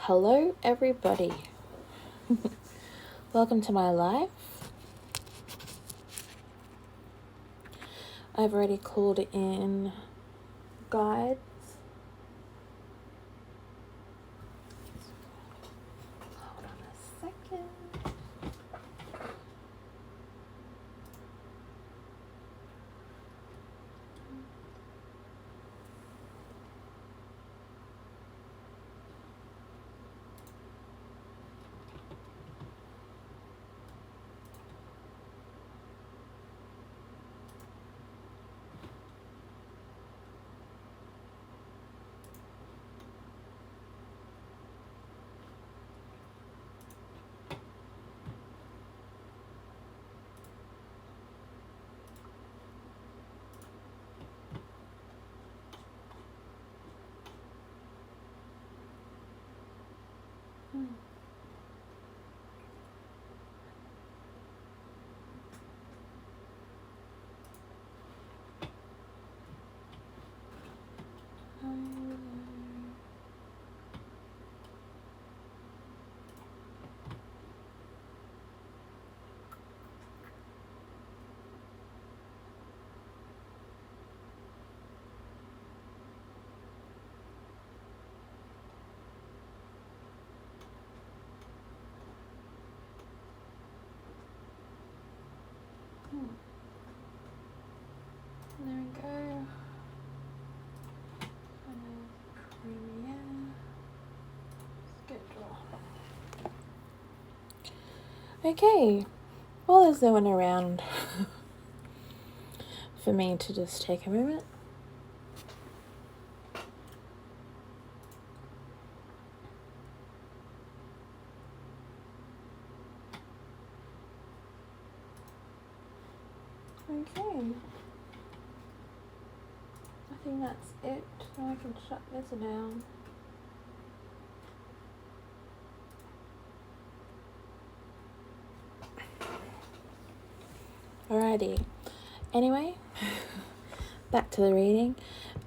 Hello everybody. Welcome to my live. I've already called in guides. Hold on a second. There we go. Premiere schedule. Okay. Well, there's no one around for me to just take a moment. Okay. I think that's it. Now I can shut this down. Alrighty. Anyway, back to the reading.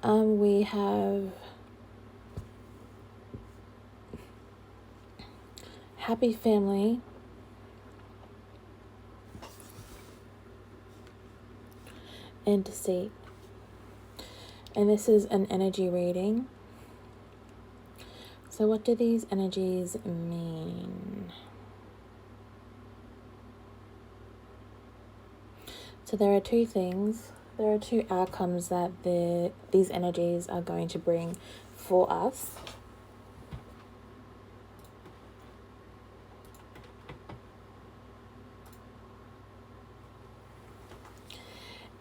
We have happy family and deceit. And this is an energy reading. So what do these energies mean? So there are two things. There are two outcomes that these energies are going to bring for us.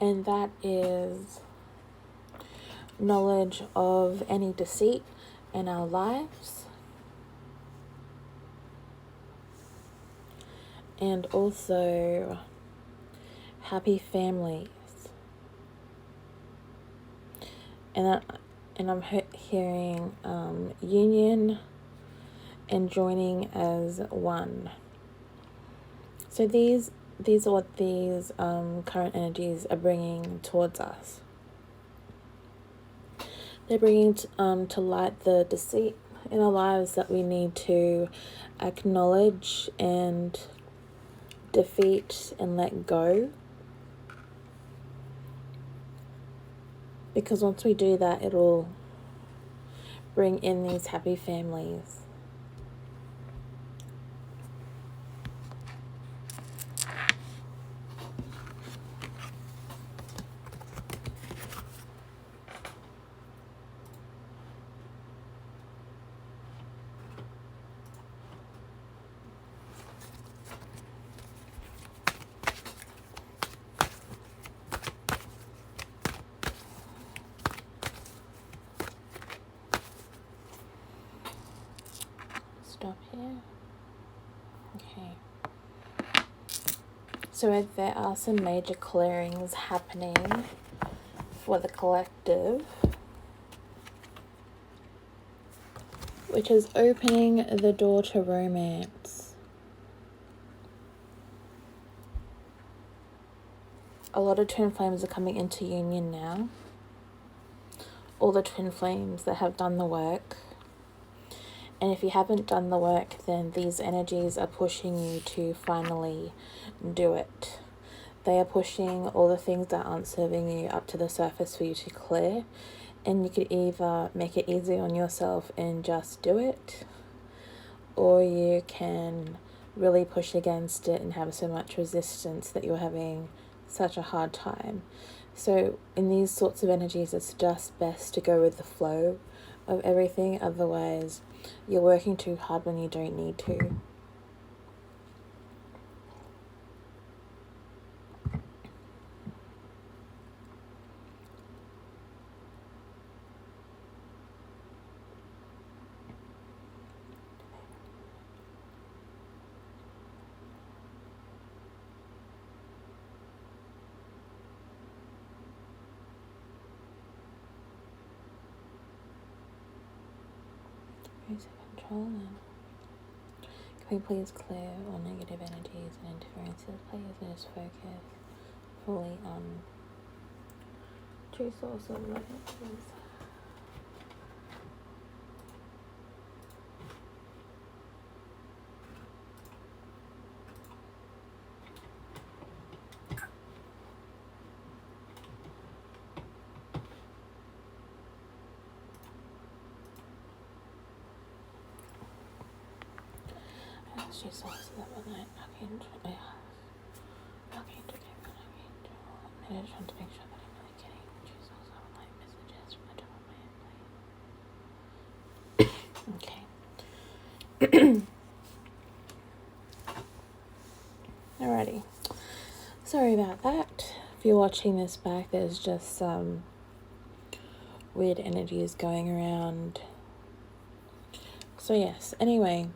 And that is knowledge of any deceit in our lives, and also happy families. And I'm hearing union and joining as one. So these are what these current energies are bringing towards us. They're bringing to light the deceit in our lives that we need to acknowledge and defeat and let go. Because once we do that, it'll bring in these happy families. Stop here. Okay. So there are some major clearings happening for the collective, which is opening the door to romance. A lot of twin flames are coming into union now. All the twin flames that have done the work. And if you haven't done the work, then these energies are pushing you to finally do it. They are pushing all the things that aren't serving you up to the surface for you to clear. And you could either make it easy on yourself and just do it, or you can really push against it and have so much resistance that you're having such a hard time. So in these sorts of energies, it's just best to go with the flow of everything. Otherwise, you're working too hard when you don't need to. Control them. Can we please clear all negative energies and interferences, please, and just focus fully on true source of light, please. True source of the light, Archangel, Archangel, I'm just trying to make sure that I'm really getting true source of light messages from the top of my head, please. Okay. Alrighty. Sorry about that. If you're watching this back, there's just some weird energies going around. So yes, anyway,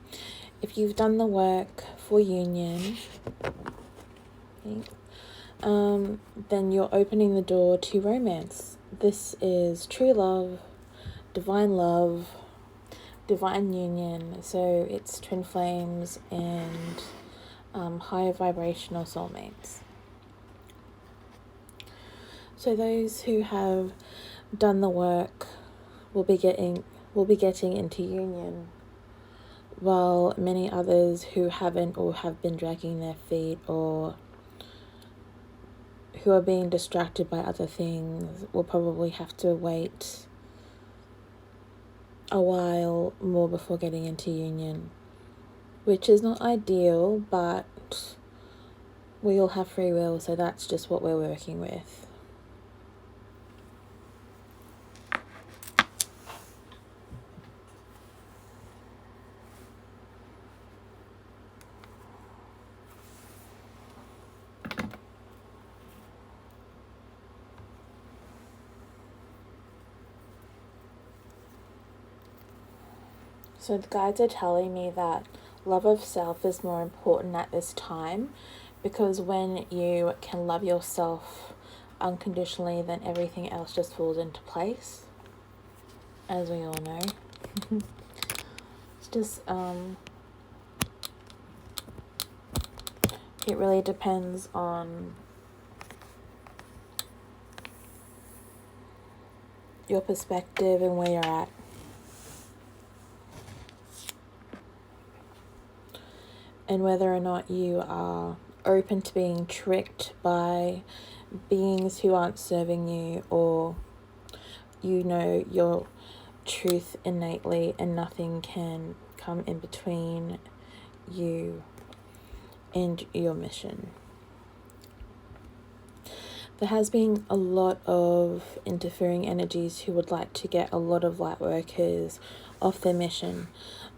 if you've done the work for union, then you're opening the door to romance. This is true love, divine union. So it's twin flames and higher vibrational soulmates. So those who have done the work will be getting into union, while many others who haven't or have been dragging their feet or who are being distracted by other things will probably have to wait a while more before getting into union, which is not ideal, but we all have free will, so that's just what we're working with. So the guides are telling me that love of self is more important at this time, because when you can love yourself unconditionally, then everything else just falls into place, as we all know. It's just, it really depends on your perspective and where you're at. And whether or not you are open to being tricked by beings who aren't serving you, or you know your truth innately and nothing can come in between you and your mission. There has been a lot of interfering energies who would like to get a lot of light workers off their mission,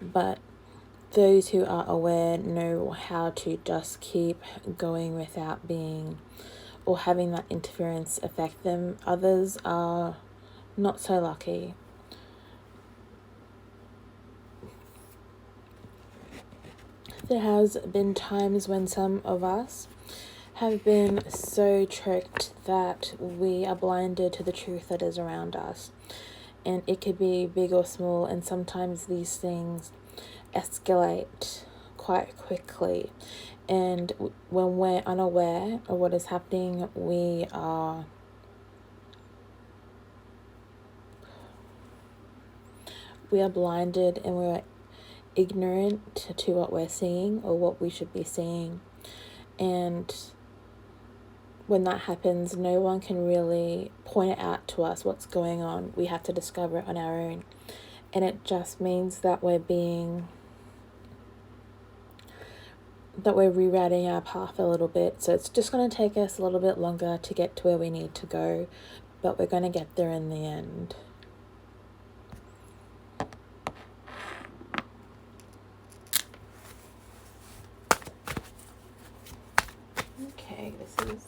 but those who are aware know how to just keep going without being or having that interference affect them. Others are not so lucky. There has been times when some of us have been so tricked that we are blinded to the truth that is around us. And it could be big or small, and sometimes these things escalate quite quickly, and when we're unaware of what is happening, we are blinded, and we're ignorant to what we're seeing or what we should be seeing. And when that happens, no one can really point it out to us what's going on. We have to discover it on our own. And it just means that we're rerouting our path a little bit. So it's just going to take us a little bit longer to get to where we need to go, but we're going to get there in the end. Okay, this is...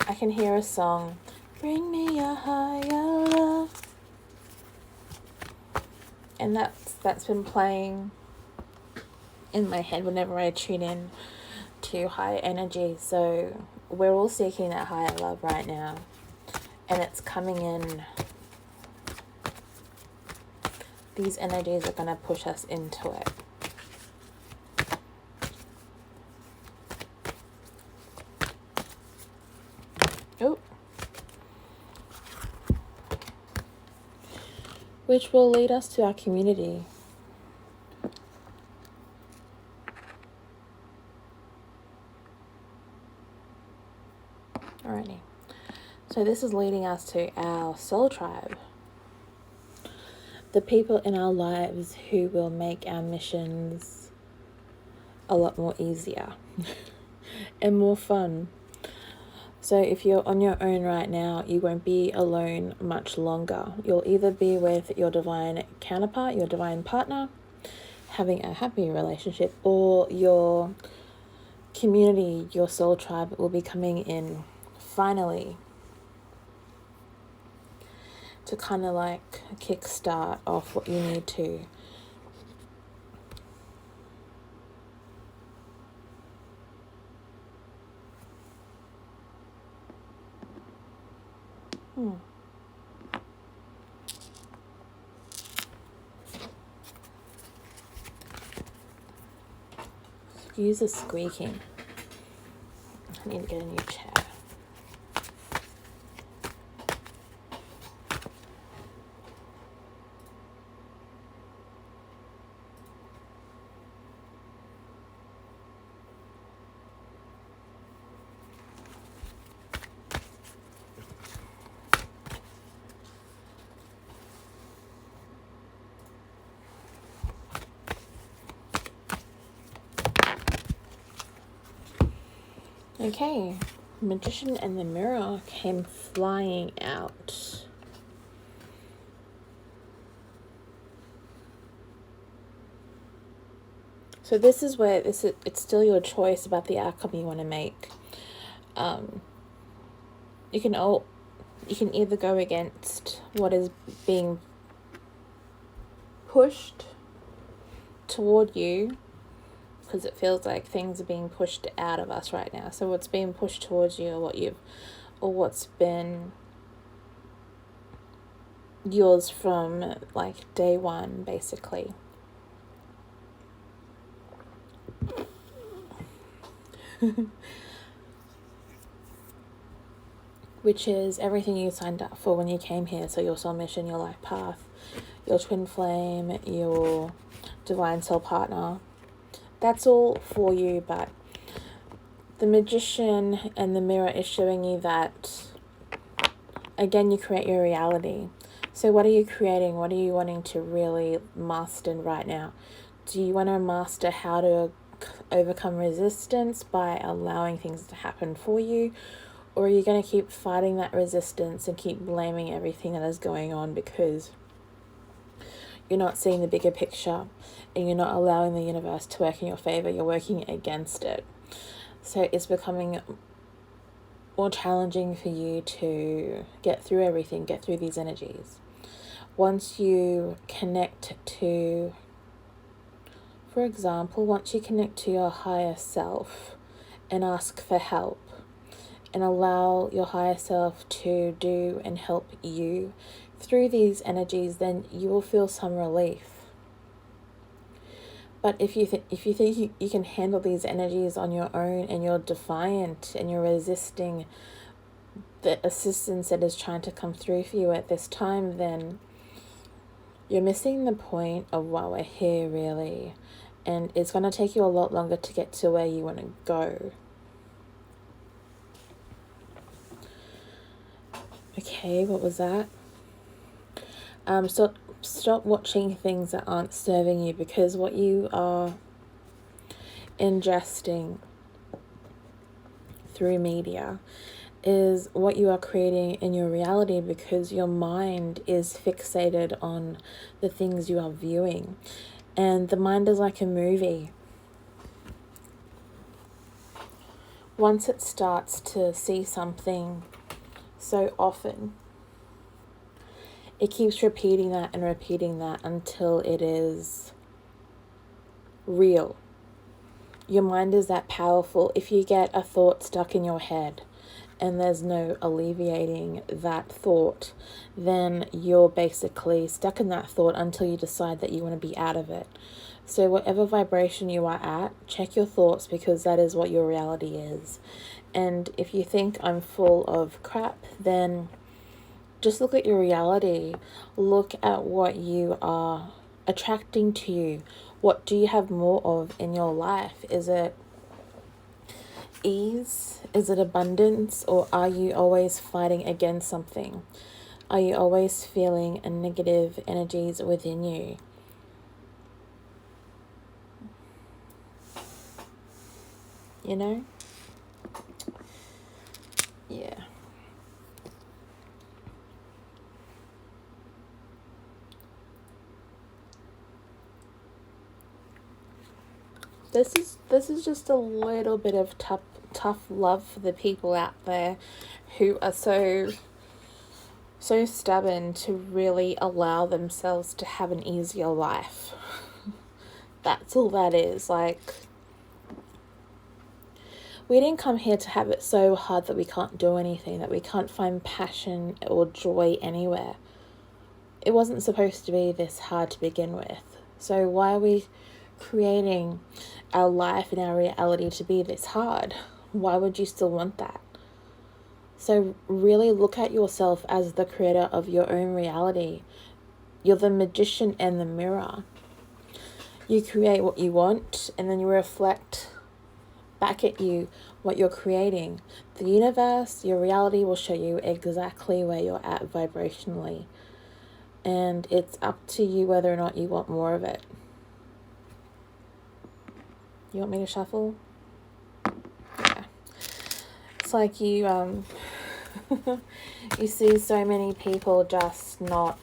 I can hear a song, "Bring me a higher love," and that's been playing in my head whenever I tune in to higher energy. So we're all seeking that higher love right now, and it's coming in. These energies are going to push us into it. Oh. Which will lead us to our community. Alrighty. So this is leading us to our soul tribe. The people in our lives who will make our missions a lot more easier and more fun. So if you're on your own right now, you won't be alone much longer. You'll either be with your divine counterpart, your divine partner, having a happy relationship, or your community, your soul tribe will be coming in finally to kind of like kickstart off what you need to. Excuse the squeaking. I need to get a new chair. Okay, Magician and the Mirror came flying out. So this is where it's still your choice about the outcome you want to make. You can either go against what is being pushed toward you, because it feels like things are being pushed out of us right now. So what's being pushed towards you, or what's been yours from like day one, basically. Which is everything you signed up for when you came here. So your soul mission, your life path, your twin flame, your divine soul partner. That's all for you, but the Magician and the Mirror is showing you that, again, you create your reality. So what are you creating? What are you wanting to really master right now? Do you want to master how to overcome resistance by allowing things to happen for you? Or are you going to keep fighting that resistance and keep blaming everything that is going on because You're not seeing the bigger picture, and you're not allowing the universe to work in your favor. You're working against it. So it's becoming more challenging for you to get through everything, get through these energies. Once you connect to, for example, once you connect to your higher self and ask for help and allow your higher self to do and help you through these energies, then you will feel some relief. But if you think you can handle these energies on your own, and you're defiant and you're resisting the assistance that is trying to come through for you at this time, then you're missing the point of why we're here, really. And it's going to take you a lot longer to get to where you want to go. Okay, what was that? So stop watching things that aren't serving you, because what you are ingesting through media is what you are creating in your reality, because your mind is fixated on the things you are viewing. And the mind is like a movie. Once it starts to see something so often, it keeps repeating that and repeating that until it is real. Your mind is that powerful. If you get a thought stuck in your head and there's no alleviating that thought, then you're basically stuck in that thought until you decide that you want to be out of it. So whatever vibration you are at, check your thoughts, because that is what your reality is. And if you think I'm full of crap, then just look at your reality. Look at what you are attracting to you. What do you have more of in your life? Is it ease? Is it abundance? Or are you always fighting against something? Are you always feeling a negative energies within you? You know? Yeah. This is just a little bit of tough love for the people out there who are so stubborn to really allow themselves to have an easier life. That's all that is. Like, we didn't come here to have it so hard that we can't do anything, that we can't find passion or joy anywhere. It wasn't supposed to be this hard to begin with. So why are we creating our life and our reality to be this hard? Why would you still want that? So really look at yourself as the creator of your own reality. You're the magician and the mirror. You create what you want, and then you reflect back at you what you're creating. The universe, your reality, will show you exactly where you're at vibrationally. And it's up to you whether or not you want more of it. You want me to shuffle? Yeah. It's like you you see so many people just not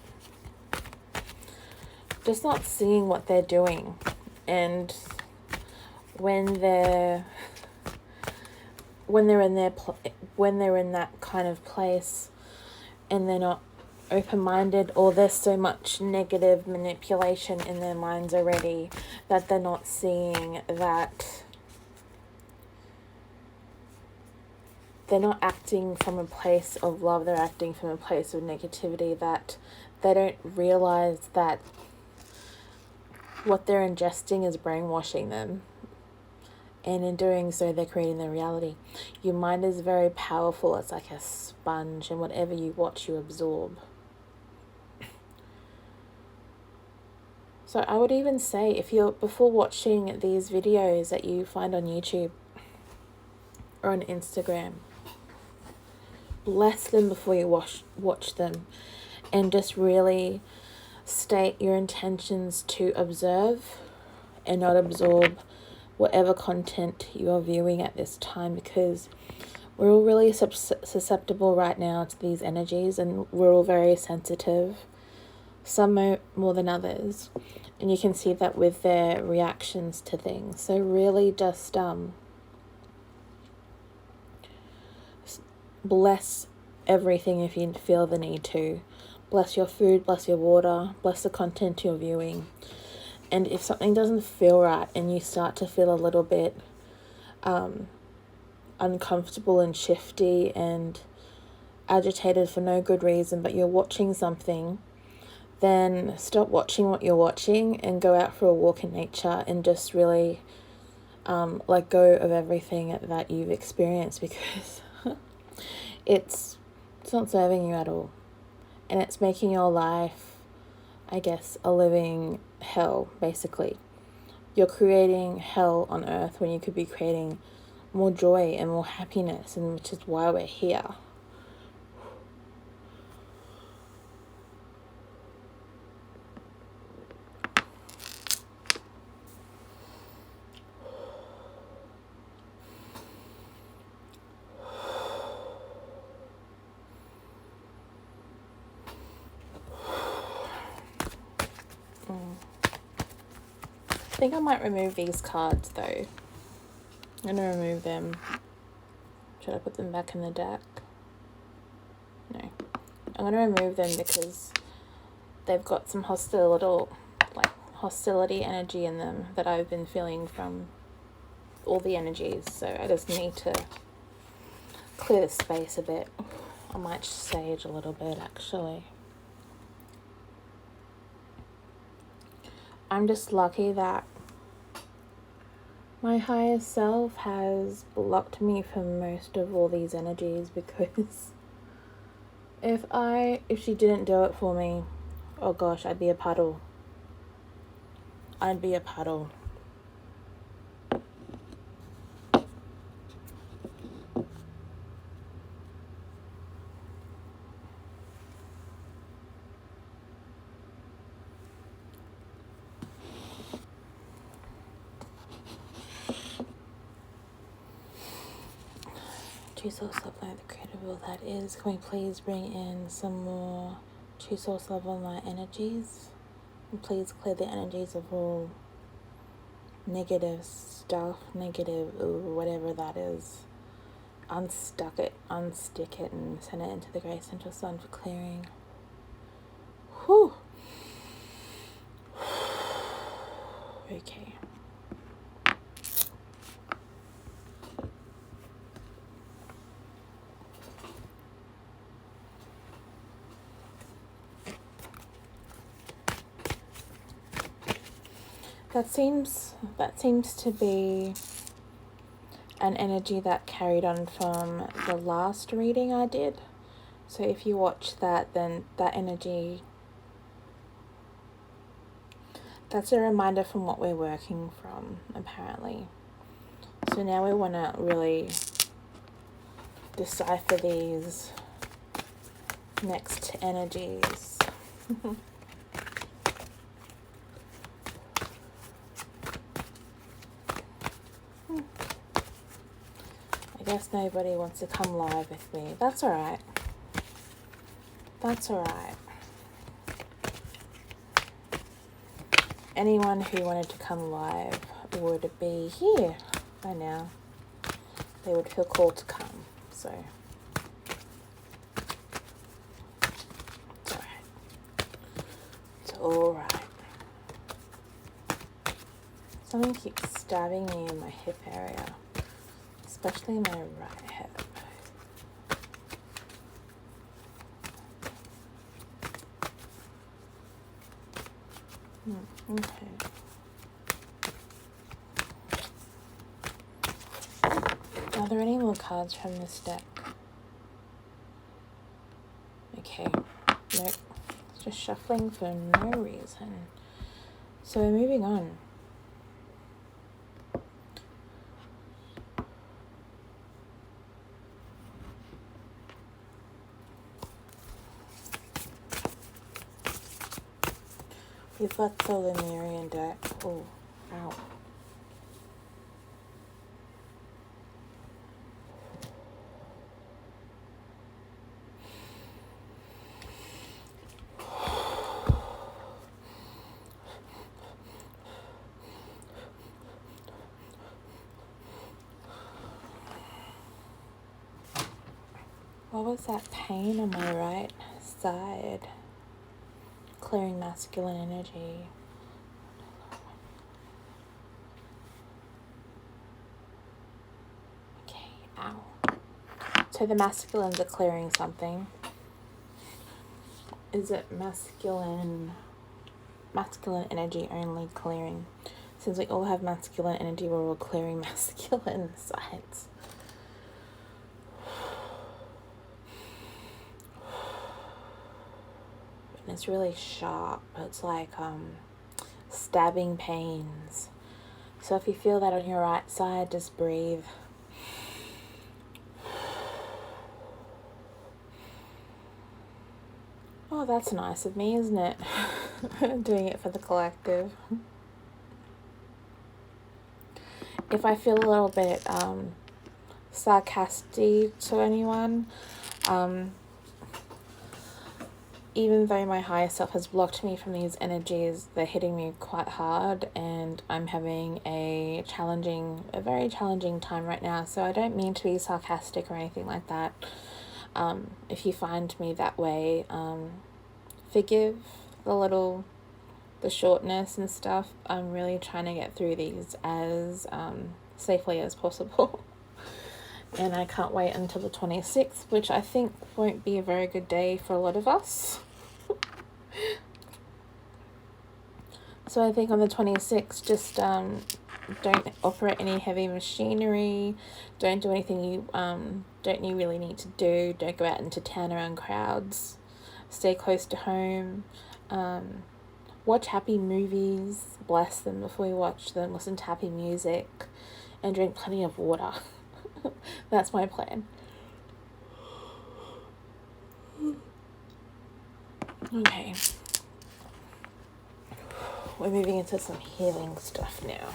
seeing what they're doing, and when they're in that kind of place and they're not open-minded, or there's so much negative manipulation in their minds already that they're not seeing that they're not acting from a place of love, they're acting from a place of negativity, that they don't realize that what they're ingesting is brainwashing them. And in doing so, they're creating their reality. Your mind is very powerful. It's like a sponge, and whatever you watch, you absorb. So I would even say, if you're, before watching these videos that you find on YouTube or on Instagram, bless them before you watch them, and just really state your intentions to observe and not absorb whatever content you are viewing at this time, because we're all really susceptible right now to these energies, and we're all very sensitive. some more than others, and you can see that with their reactions to things. So really just bless everything if you feel the need to. Bless your food, bless your water, bless the content you're viewing. And if something doesn't feel right and you start to feel a little bit uncomfortable and shifty and agitated for no good reason, but you're watching something, then stop watching what you're watching and go out for a walk in nature and just really let go of everything that you've experienced, because it's not serving you at all. And it's making your life, I guess, a living hell, basically. You're creating hell on earth when you could be creating more joy and more happiness, and which is why we're here. I think I might remove these cards though. I'm going to remove them. Should I put them back in the deck? No. I'm going to remove them because they've got some hostility energy in them that I've been feeling from all the energies. So I just need to clear the space a bit. I might sage a little bit actually. I'm just lucky that my higher self has blocked me from most of all these energies, because if she didn't do it for me, oh gosh, I'd be a puddle. I'd be a puddle. True source love light, the creative will that is. Can we please bring in some more true source love light energies? And please clear the energies of all negative stuff, whatever that is. Unstick it, and send it into the great central sun for clearing. Whew. Okay. That seems to be an energy that carried on from the last reading I did. So if you watch that, then that energy, that's a reminder from what we're working from, apparently. So now we want to really decipher these next energies. I guess nobody wants to come live with me. That's alright. That's alright. Anyone who wanted to come live would be here by now. They would feel called to come. So it's alright. It's alright. Something keeps stabbing me in my hip area, especially my right hip. Okay. Are there any more cards from this deck? Okay. Nope. It's just shuffling for no reason. So we're moving on. We've got the Lemurian deck. Oh, ow. was that pain on my right side? Clearing masculine energy. Okay, ow. So the masculines are clearing something. Is it masculine energy only clearing? Since we all have masculine energy, we're all clearing masculine sides. And it's really sharp. It's like stabbing pains. So if you feel that on your right side, just breathe. Oh, that's nice of me, isn't it? Doing it for the collective. If I feel a little bit sarcastic to anyone, even though my higher self has blocked me from these energies, they're hitting me quite hard, and I'm having a very challenging time right now. So I don't mean to be sarcastic or anything like that. If you find me that way, forgive the shortness and stuff. I'm really trying to get through these as safely as possible. And I can't wait until the 26th, which I think won't be a very good day for a lot of us. So I think on the 26th, just don't operate any heavy machinery. Don't do anything you really need to do. Don't go out into town around crowds. Stay close to home. Watch happy movies. Bless them before you watch them. Listen to happy music. And drink plenty of water. That's my plan. Okay. We're moving into some healing stuff now.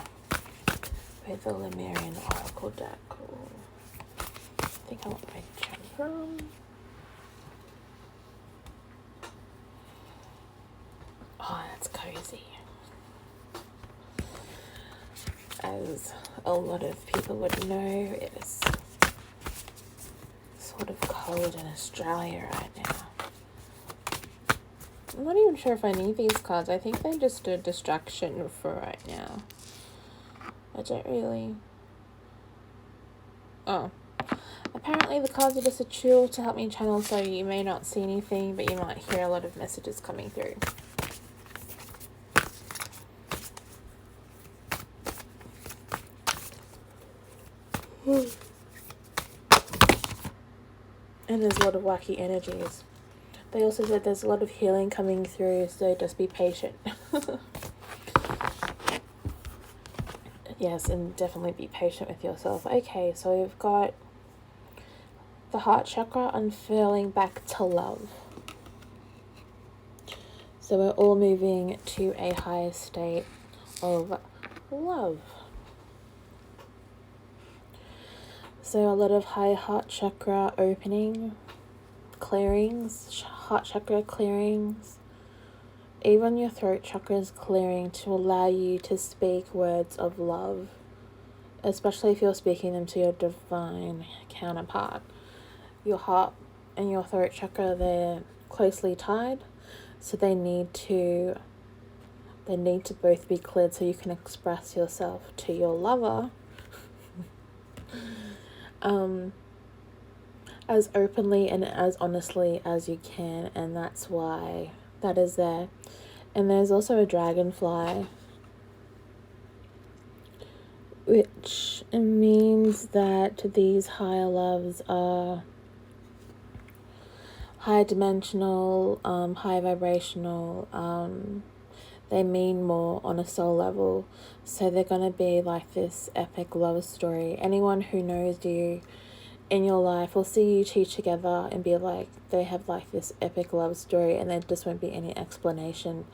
With the Lemurian Oracle deck. I think I want my chakra. Oh, that's cozy. As a lot of people would know, it is sort of cold in Australia right now. I'm not even sure if I need these cards. I think they're just a distraction for right now. I don't really... Oh. Apparently the cards are just a tool to help me channel, so you may not see anything, but you might hear a lot of messages coming through. And there's a lot of wacky energies. They also said there's a lot of healing coming through, so just be patient. Yes, and definitely be patient with yourself. Okay, so we've got the heart chakra, unfurling back to love. So we're all moving to a higher state of love. So a lot of high heart chakra opening, clearings, heart chakra clearings. Even your throat chakra is clearing to allow you to speak words of love, especially if you're speaking them to your divine counterpart. Your heart and your throat chakra, they're closely tied, so they need to both be cleared so you can express yourself to your lover as openly and as honestly as you can, and that's why that is there. And there's also a dragonfly, which means that these higher loves are high dimensional, high vibrational, they mean more on a soul level, so they're going to be like this epic love story. Anyone who knows you in your life will see you two together and be like, they have like this epic love story, and there just won't be any explanation.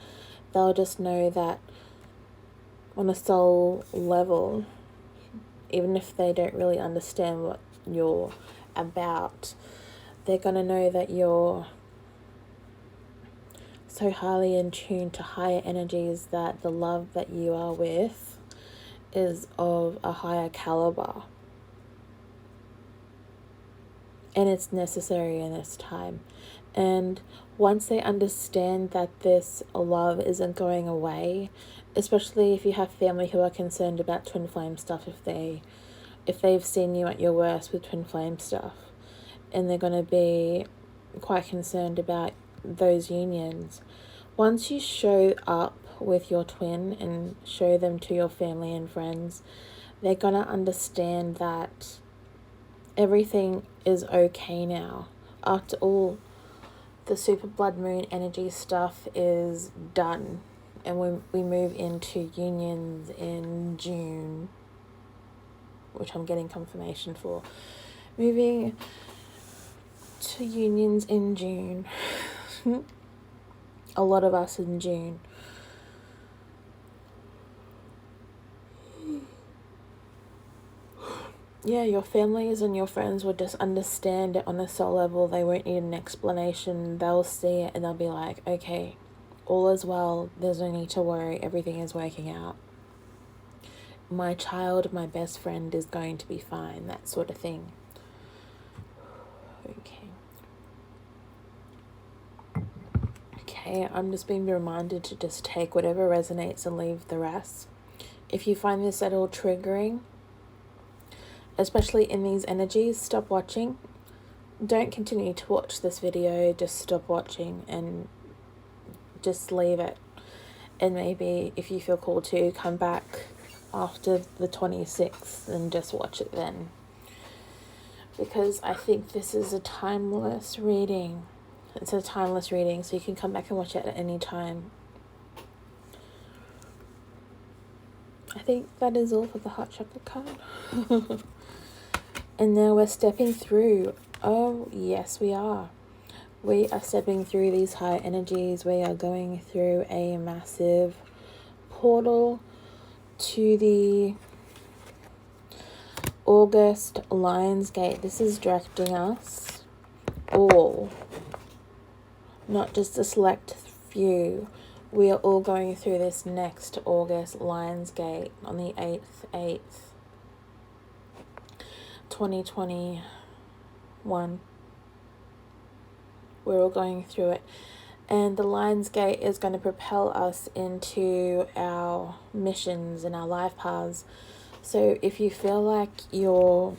They'll just know that on a soul level, even if they don't really understand what you're about, they're going to know that you're so highly in tune to higher energies that the love that you are with is of a higher caliber. and it's necessary in this time. And once they understand that this love isn't going away, especially if you have family who are concerned about twin flame stuff, if they've seen you at your worst with twin flame stuff, and they're going to be quite concerned about those unions. Once you show up with your twin and show them to your family and friends, they're going to understand that everything is okay now. After all, the super blood moon energy stuff is done, and we move into unions in June, which I'm getting confirmation for. Moving to unions in June. A lot of us in June. Yeah, your families and your friends will just understand it on a soul level. They won't need an explanation. They'll see it and they'll be like, okay, all is well. There's no need to worry. Everything is working out. My child, my best friend is going to be fine. That sort of thing. Okay, I'm just being reminded to just take whatever resonates and leave the rest. If you find this at all triggering, especially in these energies, stop watching. Don't continue to watch this video, just stop watching and just leave it. And maybe if you feel called to, come back after the 26th and just watch it then. Because I think this is a timeless reading. It's a timeless reading, so you can come back and watch it at any time. I think that is all for the heart chakra card. And now we're stepping through. Oh, yes, we are. We are stepping through these high energies. We are going through a massive portal to the August Lion's Gate. This is directing us all, not just a select few. We are all going through this next August Lion's Gate on the 8th, 2021. We're all going through it. And the Lion's Gate is going to propel us into our missions and our life paths. So if you feel like your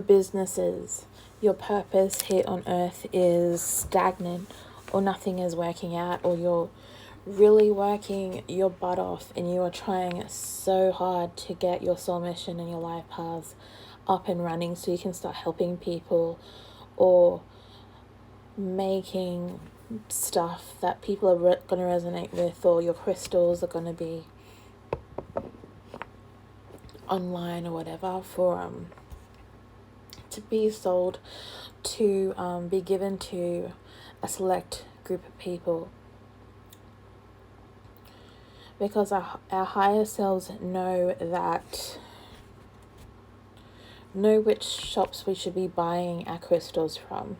businesses, your purpose here on earth is stagnant, or nothing is working out, or you're really working your butt off and you are trying so hard to get your soul mission and your life paths up and running so you can start helping people or making stuff that people are going to resonate with, or your crystals are going to be online or whatever for to be sold, to be given to a select group of people, because our higher selves know which shops we should be buying our crystals from.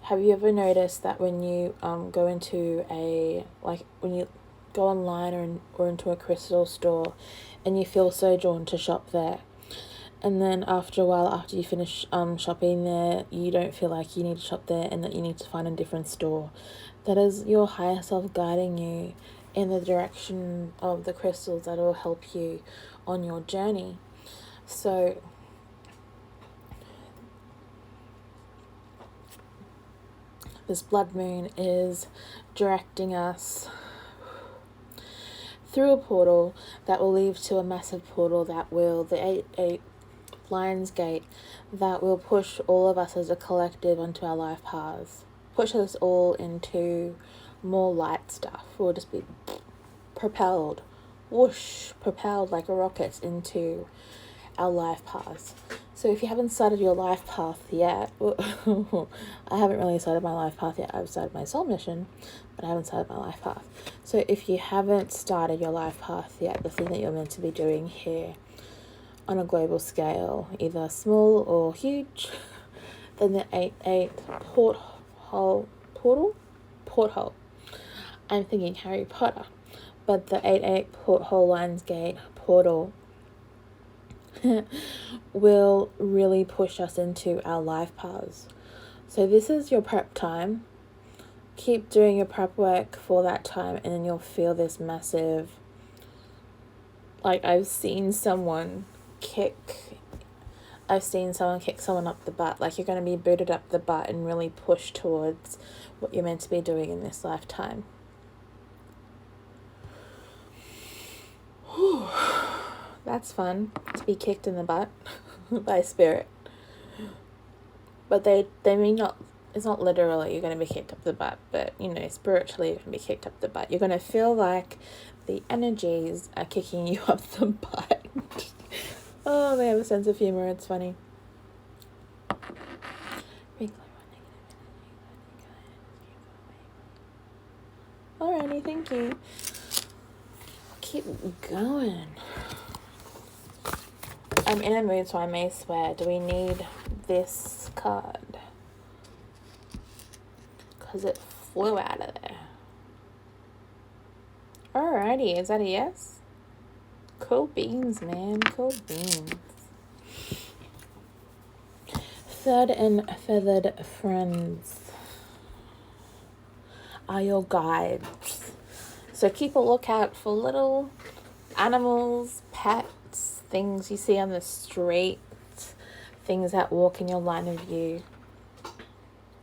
Have you ever noticed that when you go into when you go online or into a crystal store and you feel so drawn to shop there, and then after a while, after you finish shopping there, you don't feel like you need to shop there and that you need to find a different store? That is your higher self guiding you in the direction of the crystals that will help you on your journey. So this blood moon is directing us through a portal that will lead to a massive portal that will, the 8 Lion's Gate, that will push all of us as a collective onto our life paths, push us all into more light stuff. We'll just be propelled like a rocket into our life paths. So if you haven't started your life path yet, I haven't really started my life path yet. I've started my soul mission, but I haven't started my life path. So if you haven't started your life path yet, the thing that you're meant to be doing here on a global scale, either small or huge, then the 8-8 porthole. I'm thinking Harry Potter, but the 8-8 porthole Lions Gate portal will really push us into our life paths. So this is your prep time. Keep doing your prep work for that time, and then you'll feel this massive, like I've seen someone kick someone up the butt. Like you're going to be booted up the butt and really pushed towards what you're meant to be doing in this lifetime. Whew. That's fun, to be kicked in the butt by spirit. But they mean not, it's not literally you're going to be kicked up the butt, but spiritually you're going to be kicked up the butt. You're going to feel like the energies are kicking you up the butt. Oh, they have a sense of humor. It's funny. Alrighty, thank you. Keep going. I'm in a mood, so I may swear. Do we need this card? Because it flew out of there. Alrighty, is that a yes? Cool beans, man. Cool beans. Third and feathered friends are your guides. So keep a lookout for little animals, pets, things you see on the street, things that walk in your line of view.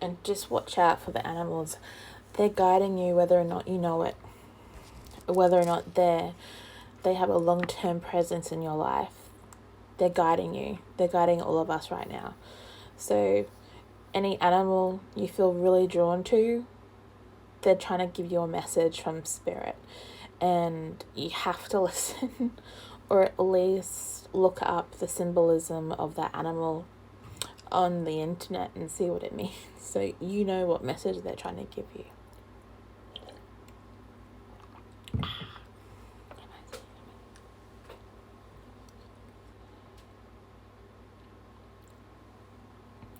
And just watch out for the animals. They're guiding you whether or not you know it. Whether or not they have a long-term presence in your life. They're guiding you. They're guiding all of us right now. So any animal you feel really drawn to, they're trying to give you a message from spirit. And you have to listen or at least look up the symbolism of that animal on the internet and see what it means. So you know what message they're trying to give you.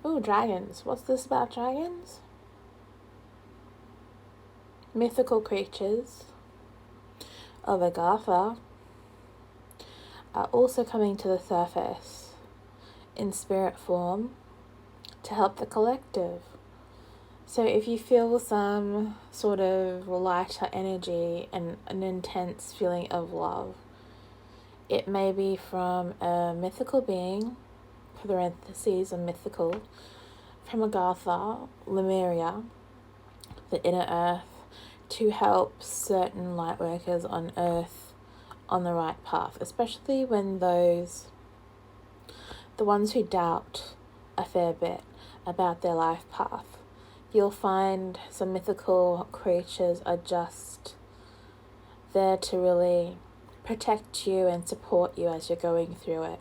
Oh, dragons. What's this about dragons? Mythical creatures of Agartha are also coming to the surface in spirit form to help the collective. So if you feel some sort of lighter energy and an intense feeling of love, it may be from a mythical being, parentheses are mythical, from Agartha, Lemuria, the inner earth, to help certain light workers on earth on the right path, especially when the ones who doubt a fair bit about their life path. You'll find some mythical creatures are just there to really protect you and support you as you're going through it.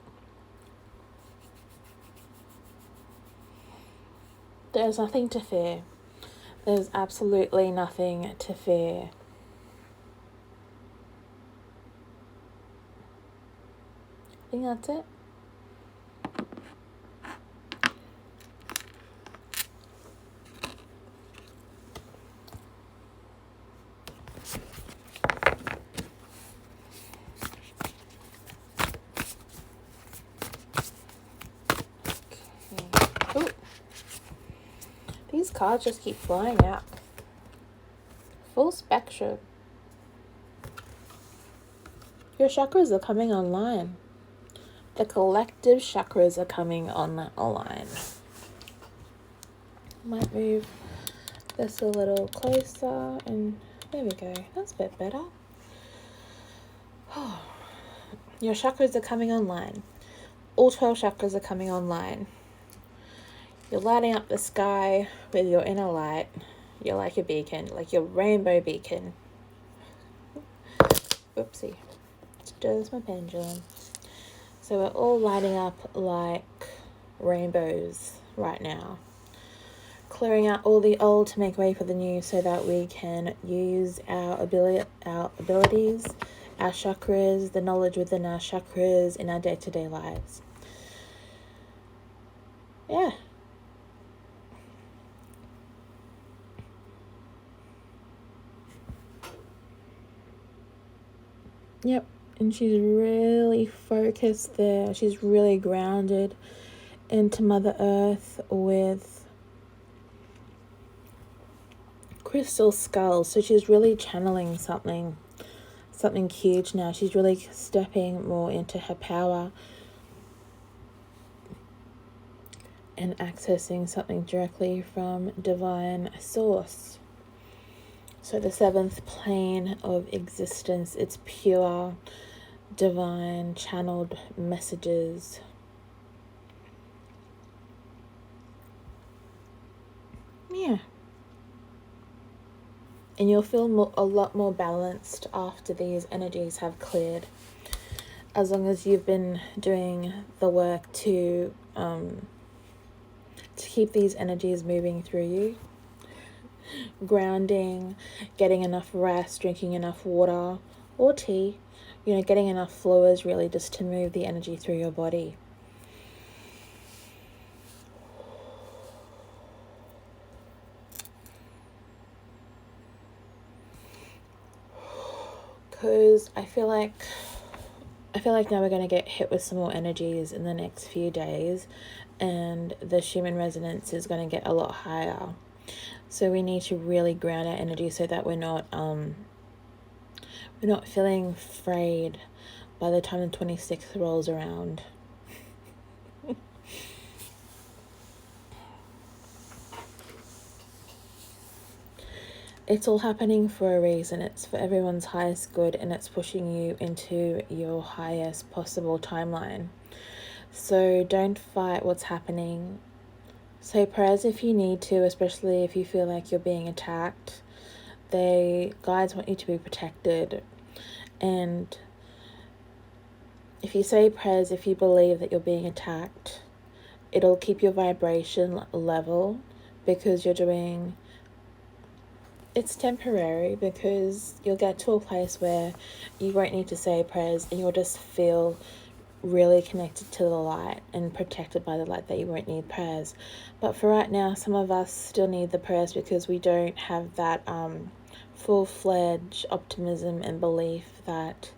There's nothing to fear. There's absolutely nothing to fear. I think that's it. Okay. Ooh. These cards just keep flying out. Full spectrum. Your chakras are coming online. The collective chakras are coming online. Might move this a little closer, and there we go. That's a bit better. Oh. Your chakras are coming online. All 12 chakras are coming online. You're lighting up the sky with your inner light. You're like a beacon, like your rainbow beacon. Oopsie. Just my pendulum. So we're all lighting up like rainbows right now. Clearing out all the old to make way for the new so that we can use our abilities, our chakras, the knowledge within our chakras in our day-to-day lives. Yeah. Yep. And she's really focused there. She's really grounded into Mother Earth with crystal skulls. So she's really channeling something huge now. She's really stepping more into her power and accessing something directly from divine source. So the seventh plane of existence, it's pure, divine, channeled messages. Yeah. And you'll feel a lot more balanced after these energies have cleared. As long as you've been doing the work to keep these energies moving through you. Grounding, getting enough rest, drinking enough water or tea, getting enough fluids really just to move the energy through your body. Because I feel like now we're going to get hit with some more energies in the next few days, and the Schumann resonance is going to get a lot higher. So we need to really ground our energy so that we're not feeling afraid by the time the 26th rolls around. It's all happening for a reason. It's for everyone's highest good, and it's pushing you into your highest possible timeline. So don't fight what's happening. Say prayers if you need to, especially if you feel like you're being attacked. Guides want you to be protected. And if you say prayers, if you believe that you're being attacked, it'll keep your vibration level, because it's temporary, because you'll get to a place where you won't need to say prayers and you'll just feel really connected to the light and protected by the light, that you won't need prayers. But for right now, some of us still need the prayers because we don't have that full-fledged optimism and belief that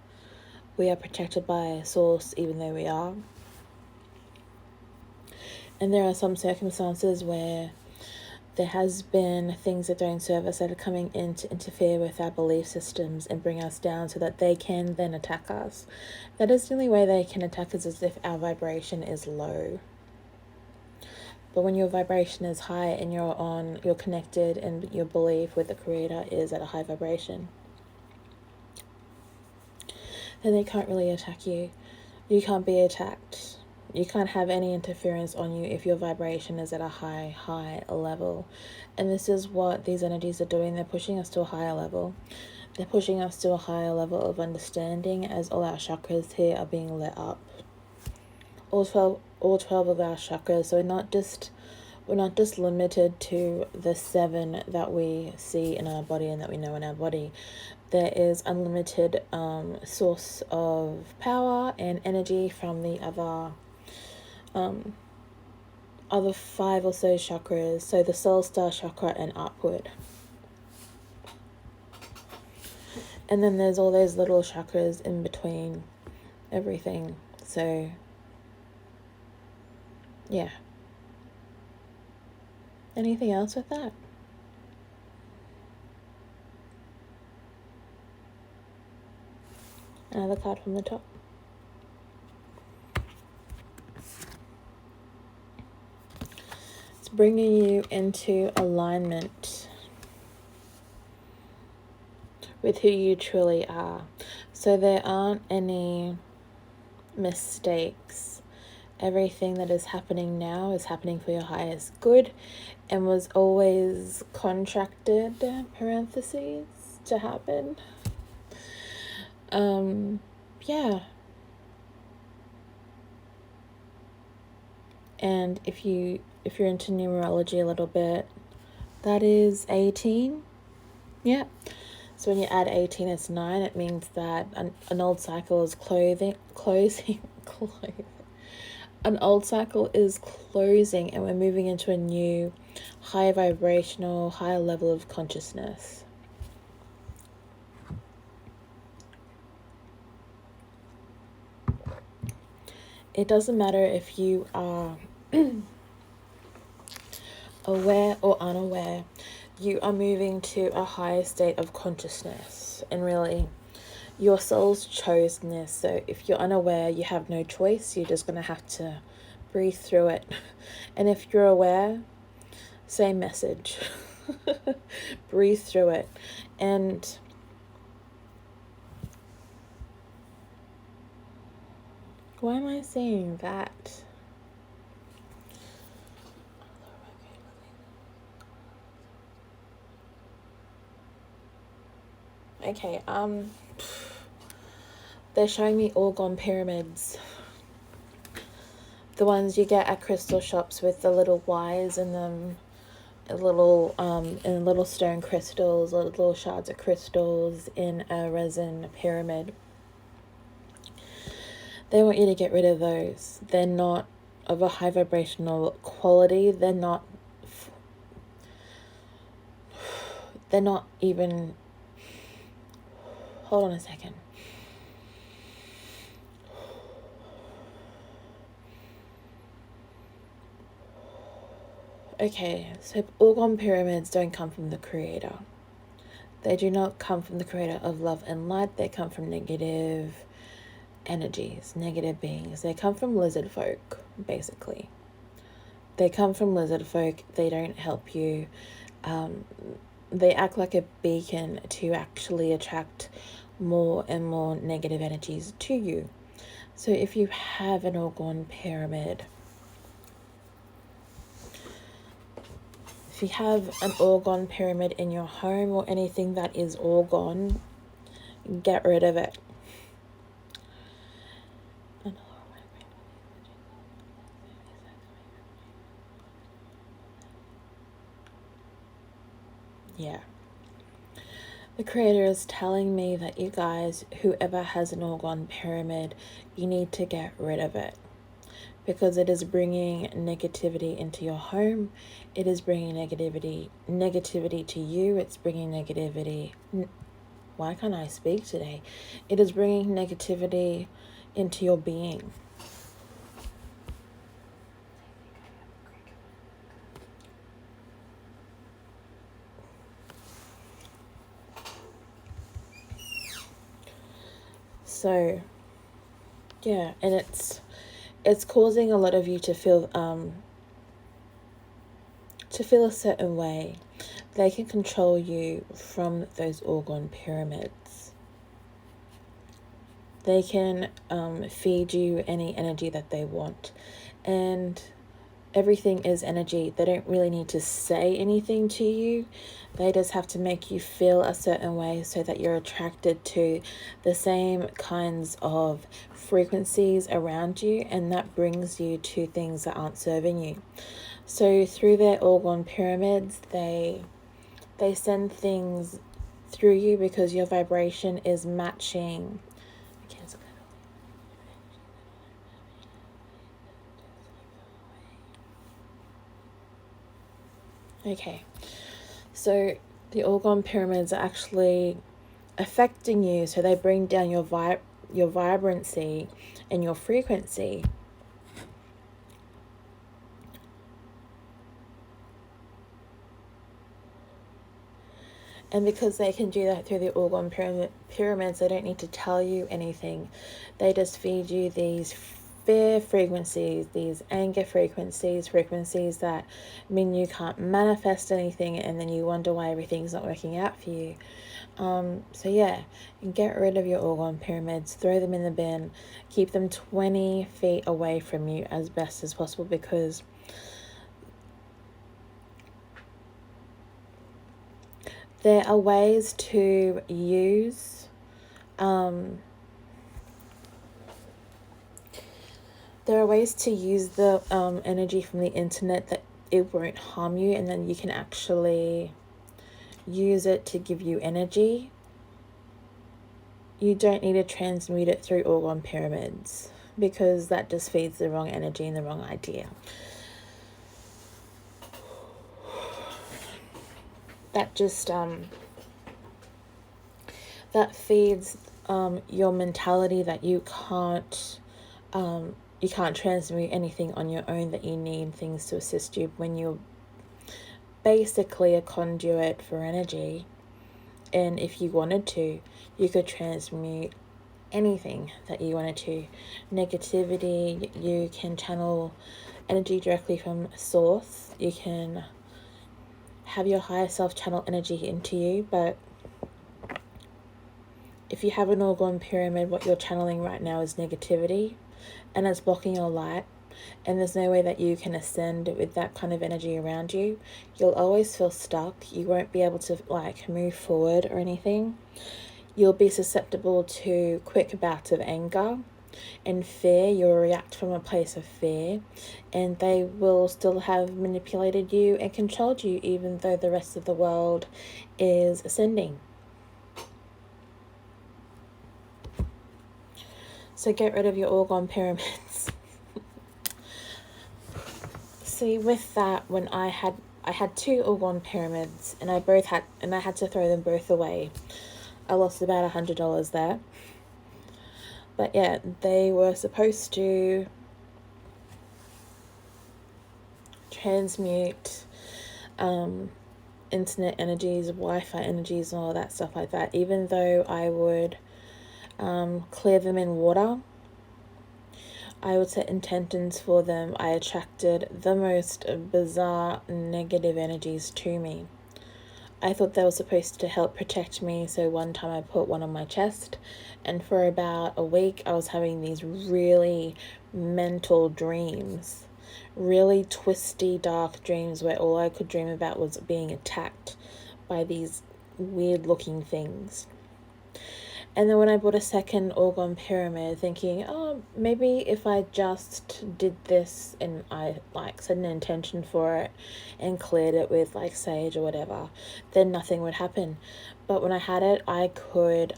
we are protected by a source, even though we are. And there are some circumstances where there has been things that don't serve us that are coming in to interfere with our belief systems and bring us down so that they can then attack us. That is the only way they can attack us, is if our vibration is low. But when your vibration is high and you're connected, and your belief with the Creator is at a high vibration, then they can't really attack you. You can't be attacked. You can't have any interference on you if your vibration is at a high level. And this is what these energies are doing. They're pushing us to a higher level. They're pushing us to a higher level of understanding, as all our chakras here are being lit up. All 12 of our chakras. So we're not just limited to the 7 that we see in our body and that we know in our body. There is unlimited source of power and energy from the other 5 or so chakras, so the soul star chakra and upward. And then there's all those little chakras in between everything. So yeah. Anything else with that? Another card from the top. It's bringing you into alignment with who you truly are. So there aren't any mistakes. Everything that is happening now is happening for your highest good and was always contracted, parentheses, to happen. Yeah. And if you're into numerology a little bit, that is 18. Yeah. So when you add 18, it's 9. It means that an old cycle is closing. An old cycle is closing, and we're moving into a new, high vibrational, higher level of consciousness. it doesn't matter if you are aware or unaware, you are moving to a higher state of consciousness, and really your soul's choseness. So if you're unaware, you have no choice. You're just going to have to breathe through it. And if you're aware, same message. Breathe through it. And why am I saying that? Okay, they're showing me orgone pyramids. The ones you get at crystal shops with the little wires in them, little stone crystals, or little shards of crystals in a resin pyramid. They want you to get rid of those. They're not of a high vibrational quality. They're not even, hold on a second. Okay, so orgone pyramids don't come from the creator. They do not come from the creator of love and light. They come from negative energies, negative beings. They come from lizard folk, basically. They come from lizard folk. They don't help you. They act like a beacon to actually attract more and more negative energies to you. So if you have an orgone pyramid, if you have an orgone pyramid in your home or anything that is orgone, get rid of it. Yeah. The creator is telling me that you guys, whoever has an orgone pyramid, you need to get rid of it. Because it is bringing negativity into your home. It is bringing negativity to you. It's bringing negativity. Why can't I speak today? It is bringing negativity into your being. So, yeah, and it's causing a lot of you to feel a certain way. They can control you from those orgone pyramids. They can feed you any energy that they want, and everything is energy. They don't really need to say anything to you. They just have to make you feel a certain way so that you're attracted to the same kinds of frequencies around you, and that brings you to things that aren't serving you. So through their orgone pyramids, they send things through you because your vibration is matching. Okay, so the orgone pyramids are actually affecting you, so they bring down your vibrancy and your frequency. And because they can do that through the orgone pyramids, they don't need to tell you anything. They just feed you these fear frequencies, these anger frequencies that mean you can't manifest anything, and then you wonder why everything's not working out for you. So yeah, get rid of your orgone pyramids, throw them in the bin, keep them 20 feet away from you as best as possible, because there are ways to use the energy from the internet that it won't harm you, and then you can actually use it to give you energy. You don't need to transmute it through orgone pyramids, because that just feeds the wrong energy and the wrong idea. That just that feeds your mentality that you can't you can't transmute anything on your own, that you need things to assist you when you're basically a conduit for energy. And if you wanted to, you could transmute anything that you wanted to. Negativity, you can channel energy directly from source. You can have your higher self channel energy into you, but if you have an orgone pyramid, what you're channeling right now is negativity, and it's blocking your light, and there's no way that you can ascend with that kind of energy around you. You'll always feel stuck. You won't be able to like move forward or anything. You'll be susceptible to quick bouts of anger and fear. You'll react from a place of fear, and they will still have manipulated you and controlled you, even though the rest of the world is ascending. So get rid of your orgone pyramids. See, with that, when I had 2 orgone pyramids, and I had to throw them both away. I lost about $100 there. But yeah, they were supposed to transmute internet energies, Wi-Fi energies, and all that stuff like that. Even though I would clear them in water, I would set intentions for them. I attracted the most bizarre negative energies to me. I thought they were supposed to help protect me, so one time I put one on my chest, and for about a week I was having these really mental dreams, really twisty, dark dreams where all I could dream about was being attacked by these weird looking things. And then when I bought a second orgone pyramid, thinking, oh, maybe if I just did this and I like set an intention for it and cleared it with like sage or whatever, then nothing would happen. But when I had it, I could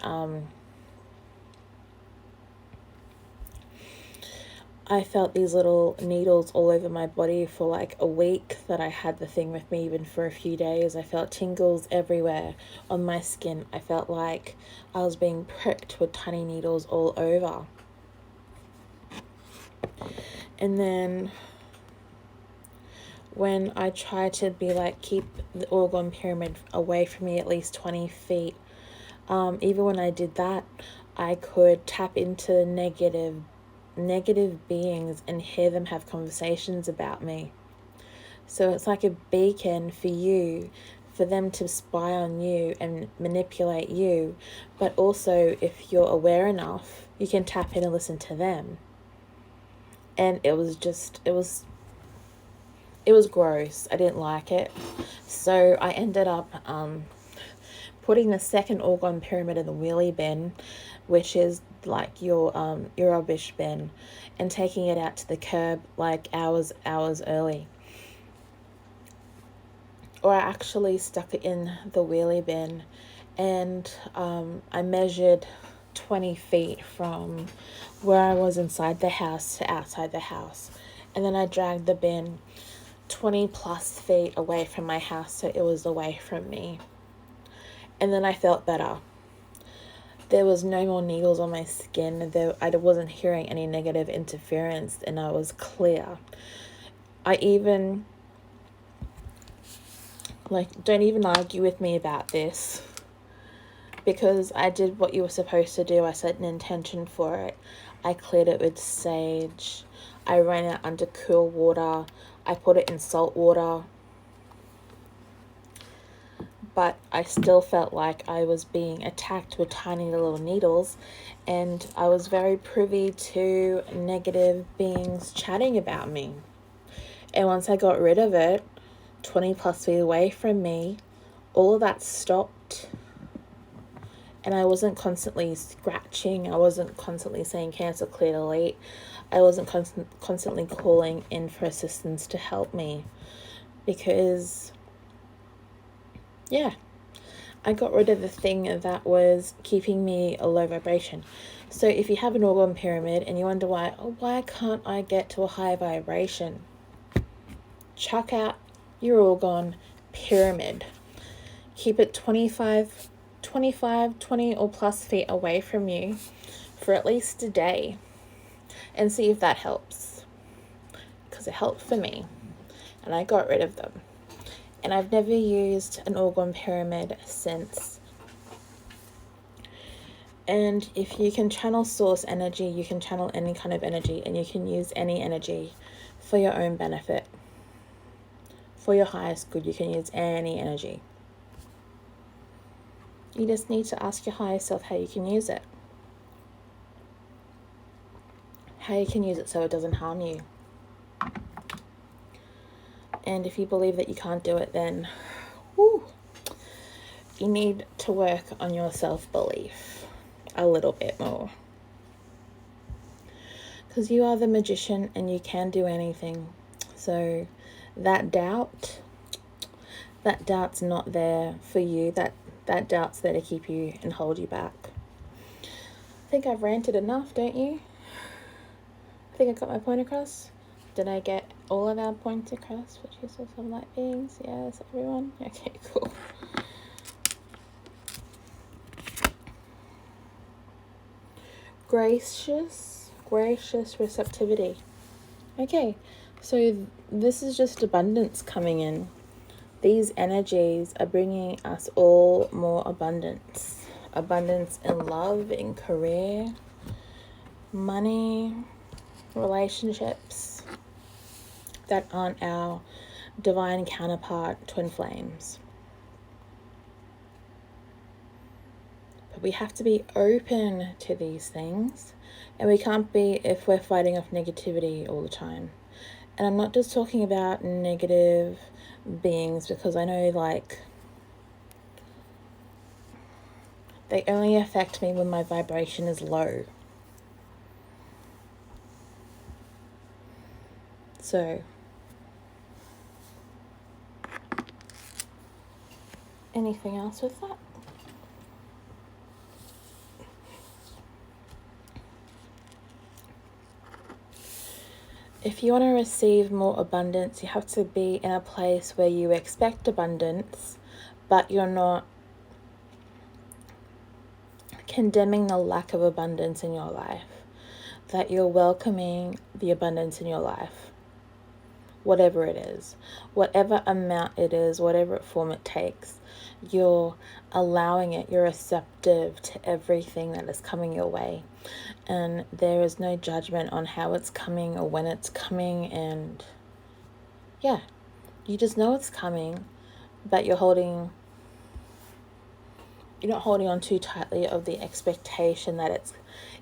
I felt these little needles all over my body for like a week that I had the thing with me, even for a few days. I felt tingles everywhere on my skin. I felt like I was being pricked with tiny needles all over. And then when I tried to be like, keep the orgone pyramid away from me at least 20 feet, even when I did that, I could tap into negative beings and hear them have conversations about me. So it's like a beacon for you, for them to spy on you and manipulate you. But also, if you're aware enough, you can tap in and listen to them. And it was gross. I didn't like it. So I ended up putting the second orgone pyramid in the wheelie bin, which is like your rubbish bin, and taking it out to the curb like hours early. Or I actually stuck it in the wheelie bin, and I measured 20 feet from where I was inside the house to outside the house, and then I dragged the bin 20 plus feet away from my house, so it was away from me. And then I felt better. There was no more needles on my skin. I wasn't hearing any negative interference, and I was clear. I even, don't even argue with me about this, because I did what you were supposed to do. I set an intention for it. I cleared it with sage. I ran it under cool water. I put it in salt water. But I still felt like I was being attacked with tiny little needles, and I was very privy to negative beings chatting about me. And once I got rid of it, 20 plus feet away from me, all of that stopped. And I wasn't constantly scratching. I wasn't constantly saying cancel, clear, delete. I wasn't constantly calling in for assistance to help me, because yeah, I got rid of the thing that was keeping me a low vibration. So if you have an orgone pyramid and you wonder why can't I get to a high vibration, chuck out your orgone pyramid. Keep it 20 or plus feet away from you for at least a day, and see if that helps, because it helped for me and I got rid of them. And I've never used an orgone pyramid since. And if you can channel source energy, you can channel any kind of energy, and you can use any energy for your own benefit. For your highest good, you can use any energy. You just need to ask your higher self how you can use it. How you can use it so it doesn't harm you. And if you believe that you can't do it, then you need to work on your self-belief a little bit more. Because you are the magician and you can do anything. So that doubt's not there for you. That doubt's there to keep you and hold you back. I think I've ranted enough, don't you? I think I got my point across. Did I get all of our points across? Which is some light beings? Yes, everyone? Okay, cool. Gracious receptivity. Okay, so this is just abundance coming in. These energies are bringing us all more abundance. Abundance in love, in career, money, relationships that aren't our divine counterpart twin flames. But we have to be open to these things, and we can't be if we're fighting off negativity all the time. And I'm not just talking about negative beings, because I know they only affect me when my vibration is low. So anything else with that? If you want to receive more abundance, you have to be in a place where you expect abundance, but you're not condemning the lack of abundance in your life. That you're welcoming the abundance in your life. Whatever it is, whatever amount it is, whatever form it takes, you're allowing it, you're receptive to everything that is coming your way. And there is no judgment on how it's coming or when it's coming, and yeah, you just know it's coming, but you're not holding on too tightly of the expectation that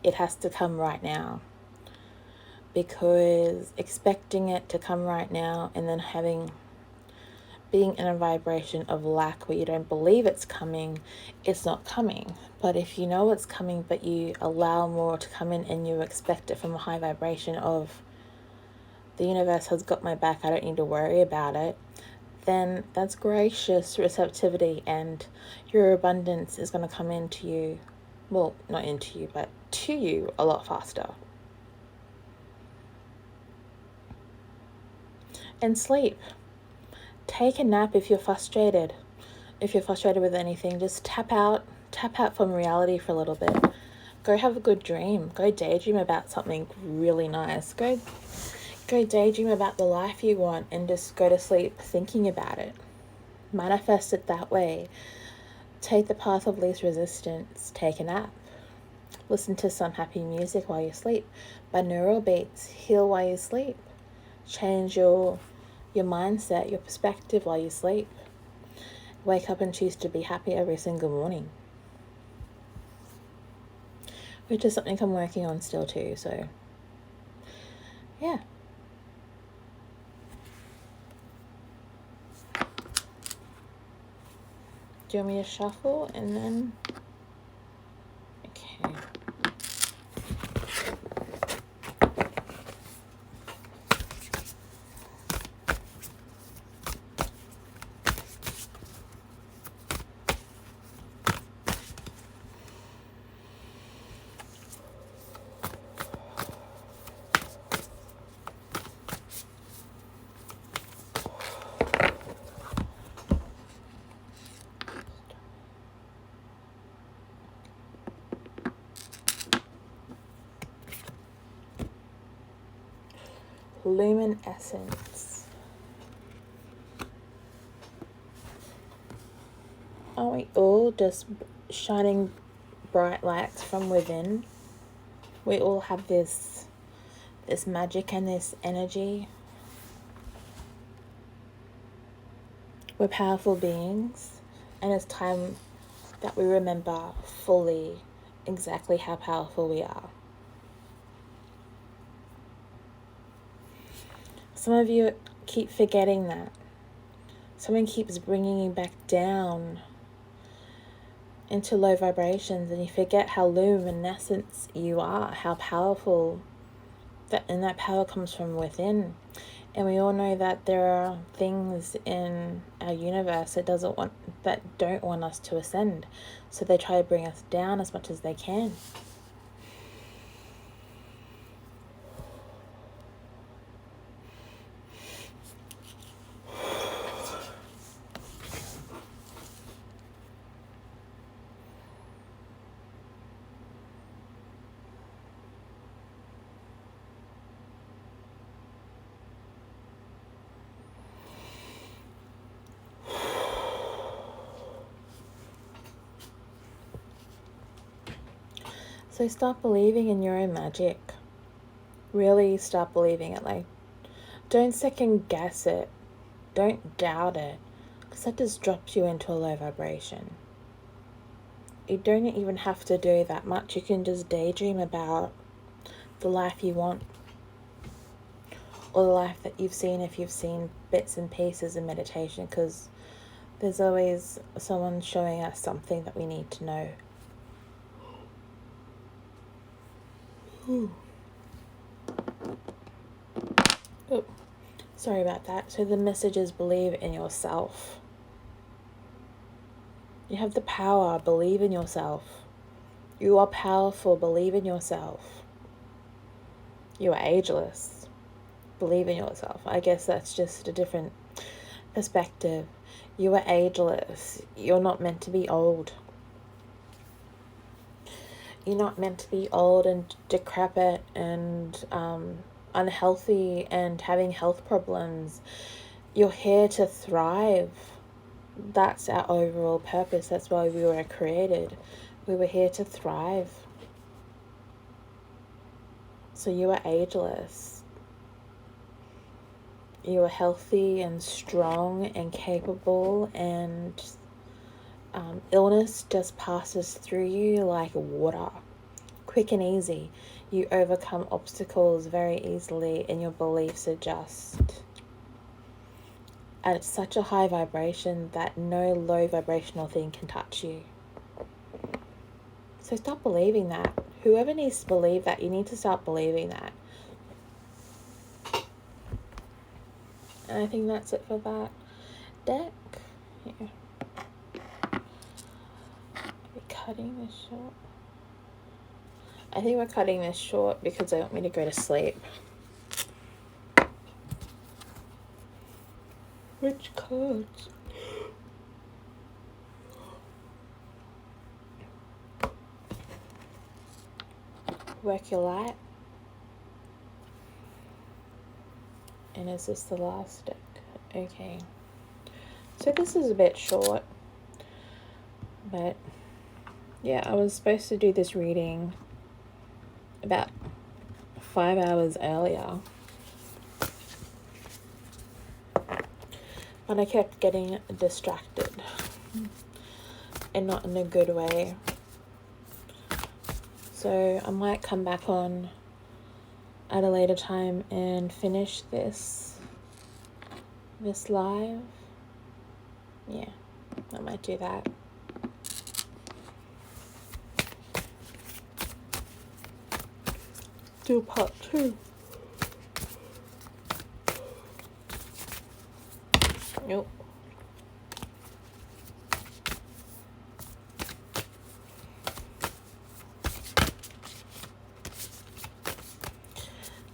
it has to come right now. Because expecting it to come right now and then being in a vibration of lack where you don't believe it's coming, it's not coming. But if you know it's coming, but you allow more to come in and you expect it from a high vibration of the universe has got my back, I don't need to worry about it, then that's gracious receptivity, and your abundance is going to come into you, well, not into you, but to you a lot faster. And sleep. Take a nap if you're frustrated. If you're frustrated with anything, just tap out from reality for a little bit. Go have a good dream. Go daydream about something really nice. Go daydream about the life you want and just go to sleep thinking about it. Manifest it that way. Take the path of least resistance. Take a nap. Listen to some happy music while you sleep. Binaural beats. Heal while you sleep. Change your mindset, your perspective while you sleep. Wake up and choose to be happy every single morning. Which is something I'm working on still too, so yeah. Do you want me to shuffle and then? Okay. luminescence. Aren't we all just shining bright lights from within? We all have this magic and this energy. We're powerful beings, and it's time that we remember fully exactly how powerful we are. Some of you keep forgetting that. Someone keeps bringing you back down into low vibrations, and you forget how luminescent you are, how powerful and that power comes from within. And we all know that there are things in our universe that don't want us to ascend, so they try to bring us down as much as they can. So start believing in your own magic. Really start believing it. Like, don't second guess it. Don't doubt it, because that just drops you into a low vibration. You don't even have to do that much. You can just daydream about the life you want, or the life that you've seen if you've seen bits and pieces in meditation, because there's always someone showing us something that we need to know. Oh, sorry about that. So the message is believe in yourself. You have the power, believe in yourself. You are powerful, believe in yourself. You are ageless, believe in yourself. I guess that's just a different perspective. You are ageless. You're not meant to be old. You're not meant to be old and decrepit and unhealthy and having health problems. You're here to thrive. That's our overall purpose. That's why we were created. We were here to thrive. So you are ageless. You are healthy and strong and capable, and illness just passes through you like water, quick and easy. You overcome obstacles very easily, and your beliefs adjust at such a high vibration that no low vibrational thing can touch you. So stop believing that. Whoever needs to believe that, you need to start believing that. And I think that's it for that deck. Yeah. Cutting this short. I think we're cutting this short because they want me to go to sleep. Which cards? Work your light. And is this the last deck? Okay. So this is a bit short, but yeah, I was supposed to do this reading about 5 hours earlier, but I kept getting distracted, and not in a good way. So I might come back on at a later time and finish this live. Yeah, I might do that. Do part 2. Nope.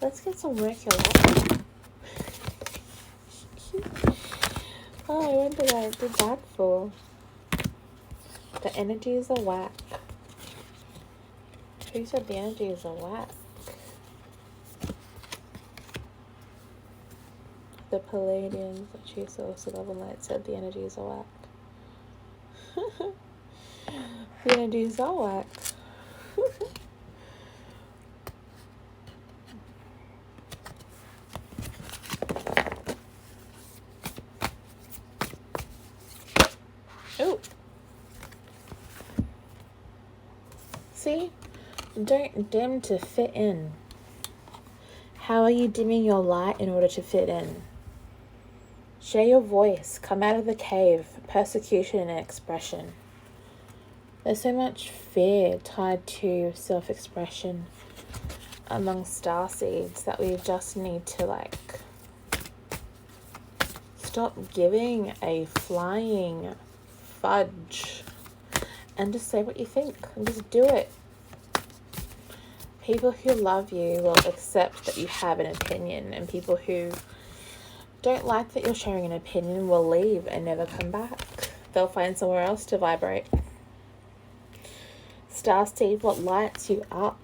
Let's get some work here. Oh, I wonder what I did that for. The energies are whack. Who said the energies are whack? The Palladians, the true source of love and light, said the energies are whack. The energies are whack. Oh. See? Don't dim to fit in. How are you dimming your light in order to fit in? Share your voice. Come out of the cave. Persecution and expression. There's so much fear tied to self-expression among starseeds that we just need to stop giving a flying fudge and just say what you think and just do it. People who love you will accept that you have an opinion, and people who don't like that you're sharing an opinion will leave and never come back. They'll find somewhere else to vibrate. Starseed, what lights you up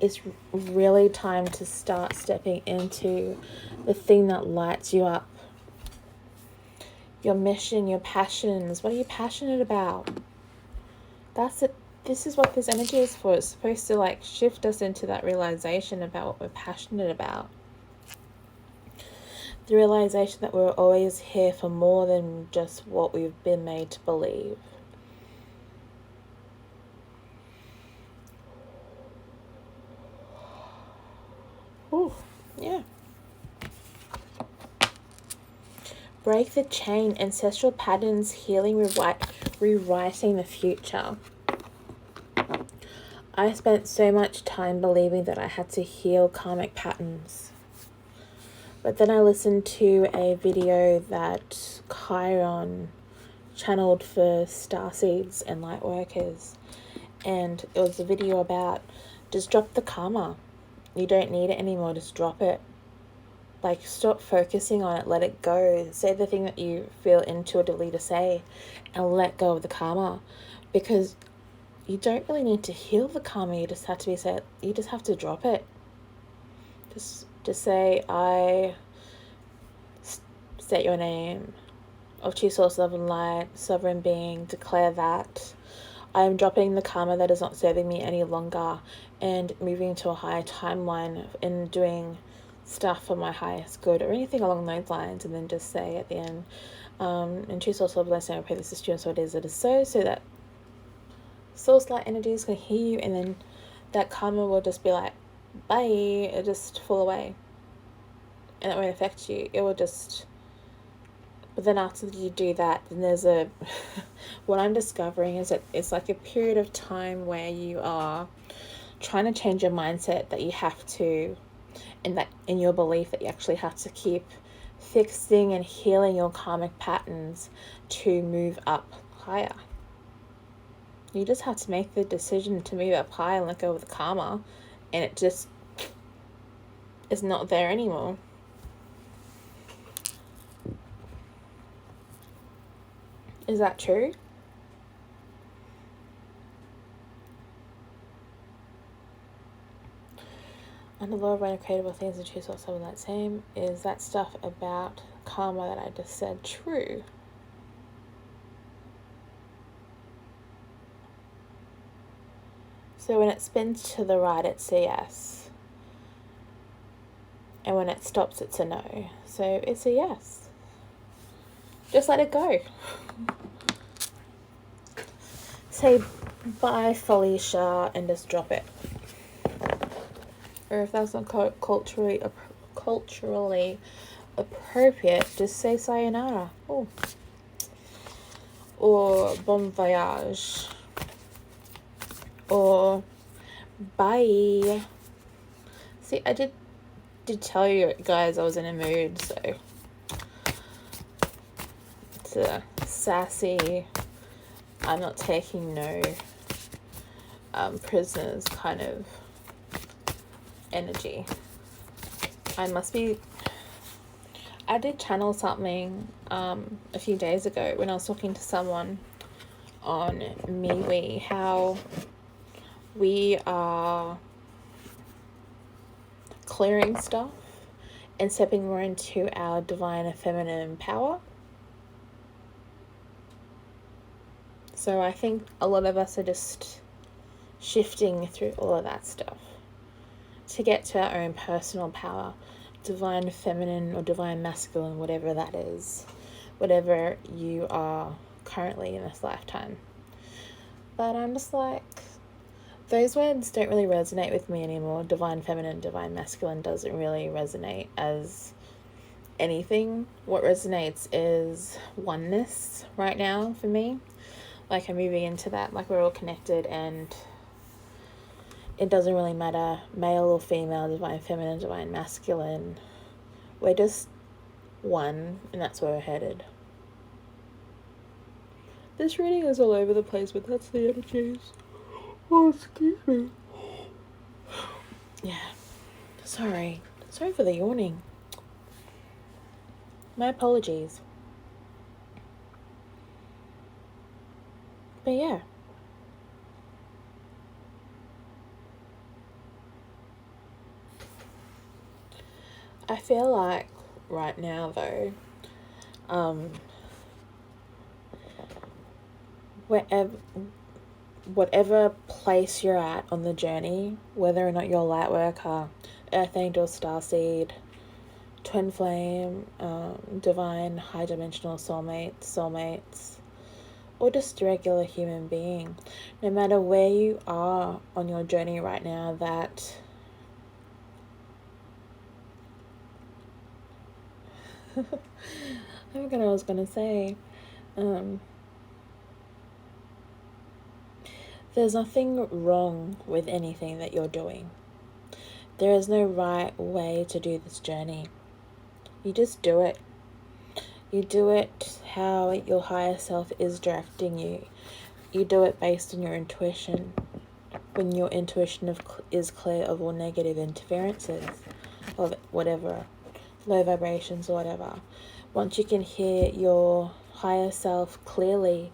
is really time to start stepping into the thing that lights you up. Your mission, your passions. What are you passionate about? That's it. This is what this energy is for. It's supposed to shift us into that realization about what we're passionate about. The realization that we're always here for more than just what we've been made to believe. Ooh, yeah. Break the chain, ancestral patterns, healing, rewriting the future. I spent so much time believing that I had to heal karmic patterns. But then I listened to a video that Chiron channeled for starseeds and light workers. And it was a video about just drop the karma. You don't need it anymore, just drop it. Stop focusing on it, let it go. Say the thing that you feel intuitively to say and let go of the karma. Because you don't really need to heal the karma, you just have to drop it. Just say, I state your name, of true source, love and light, sovereign being, declare that I am dropping the karma that is not serving me any longer and moving to a higher timeline and doing stuff for my highest good, or anything along those lines. And then just say at the end, in true source, love and light, I pray this is true and so it is so that source light energies can hear you, and then that karma will just be like, bye, it just fall away. And it won't affect you. It will just... But then after you do that, then there's what I'm discovering is that it's like a period of time where you are trying to change your mindset that you have to, and that in your belief that you actually have to keep fixing and healing your karmic patterns to move up higher. You just have to make the decision to move up high and let go of the karma, and it just is not there anymore. Is that true? Under the law of uncreatable things and true source of that same, is that stuff about karma that I just said true? So when it spins to the right, it's a yes. And when it stops, it's a no. So it's a yes. Just let it go. Say bye, Felicia, and just drop it. Or if that's not culturally appropriate, just say sayonara. Oh. Or bon voyage. Or bye. See, I did tell you guys I was in a mood, so it's a sassy, I'm not taking no prisoners kind of energy. I did channel something a few days ago when I was talking to someone on MeWe, how we are clearing stuff and stepping more into our divine feminine power. So I think a lot of us are just shifting through all of that stuff to get to our own personal power, divine feminine or divine masculine, whatever that is, whatever you are currently in this lifetime. But I'm just like, those words don't really resonate with me anymore. Divine feminine, divine masculine doesn't really resonate as anything. What resonates is oneness right now for me. Like, I'm moving into that, like, we're all connected, and it doesn't really matter male or female, divine feminine, divine masculine. We're just one, and that's where we're headed. This reading is all over the place, but that's the energies. Oh, excuse me. Yeah. Sorry for the yawning. My apologies. But yeah. I feel like right now though, whatever place you're at on the journey, whether or not you're a light worker, earth angel, starseed, twin flame, divine high dimensional soulmates, or just a regular human being, no matter where you are on your journey right now, that I forgot what I was gonna say. There's nothing wrong with anything that you're doing. There is no right way to do this journey. You just do it. You do it how your higher self is directing you. You do it based on your intuition. When your intuition is clear of all negative interferences, of whatever, low vibrations or whatever. Once you can hear your higher self clearly,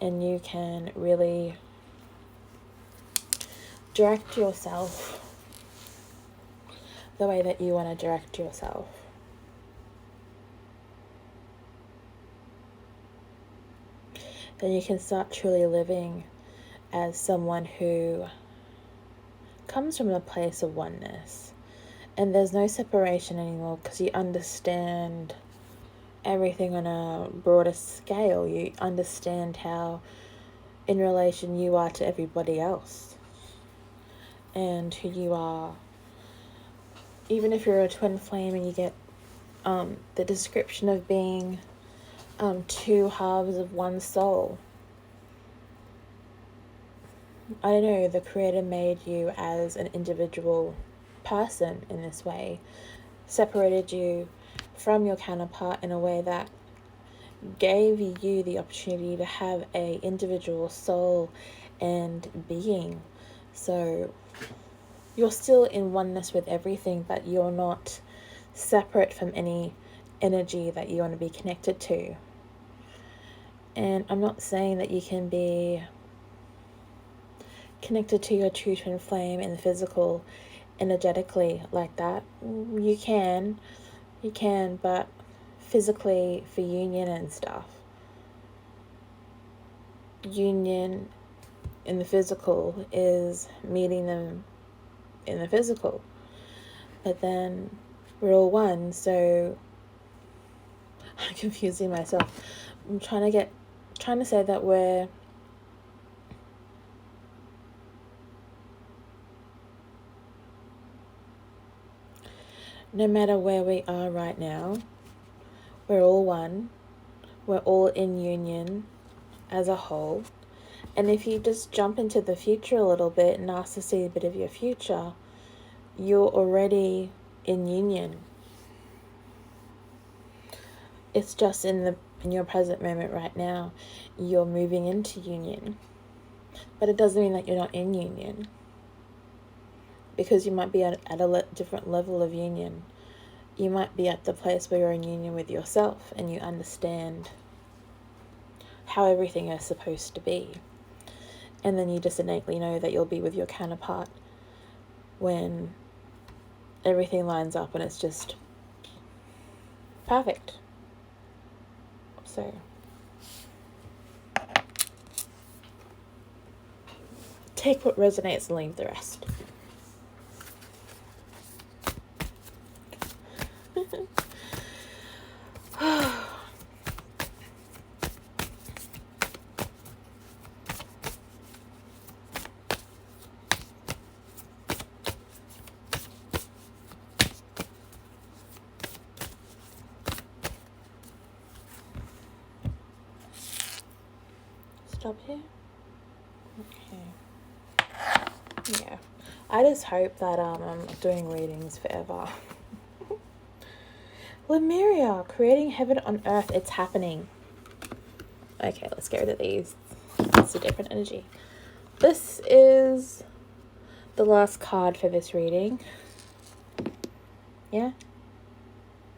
and you can really direct yourself the way that you want to direct yourself. Then you can start truly living as someone who comes from a place of oneness. And there's no separation anymore, because you understand everything on a broader scale. You understand how in relation you are to everybody else, and who you are. Even if you're a twin flame and you get the description of being two halves of one soul. I don't know, the Creator made you as an individual person in this way, separated you from your counterpart in a way that gave you the opportunity to have a individual soul and being. So you're still in oneness with everything, but you're not separate from any energy that you want to be connected to. And I'm not saying that you can be connected to your true twin flame in the physical, energetically, like that. You can, but physically for union and stuff. Union in the physical is meeting them in the physical, but then we're all one. So I'm confusing myself. I'm trying to say that we're no matter where we are right now, we're all one. We're all in union as a whole. And if you just jump into the future a little bit and ask to see a bit of your future, you're already in union. It's just in your present moment right now, you're moving into union. But it doesn't mean that you're not in union, because you might be at a different level of union. You might be at the place where you're in union with yourself and you understand how everything is supposed to be. And then you just innately know that you'll be with your counterpart when everything lines up and it's just Perfect. So take what resonates and leave the rest. Stop here. Okay. Yeah. I just hope that I'm doing readings forever. Lemuria, creating heaven on earth, it's happening. Okay, let's get rid of these. It's a different energy. This is the last card for this reading. Yeah?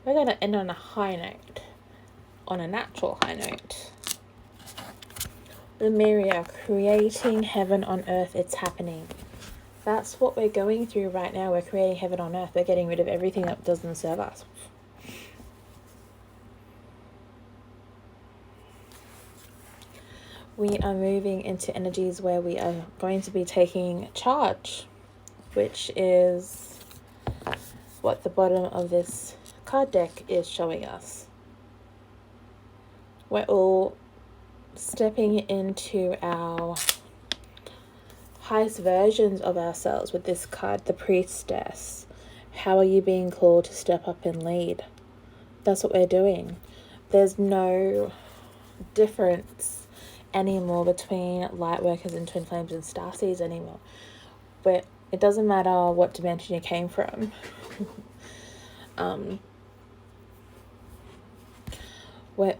We're going to end on a high note. On a natural high note. Lemuria, creating heaven on earth, it's happening. That's what we're going through right now. We're creating heaven on earth. We're getting rid of everything that doesn't serve us. We are moving into energies where we are going to be taking charge, which is what the bottom of this card deck is showing us. We're all stepping into our highest versions of ourselves with this card, the Priestess. How are you being called to step up and lead? That's what we're doing. There's no difference anymore between light workers and twin flames and starseeds anymore. But it doesn't matter what dimension you came from. We're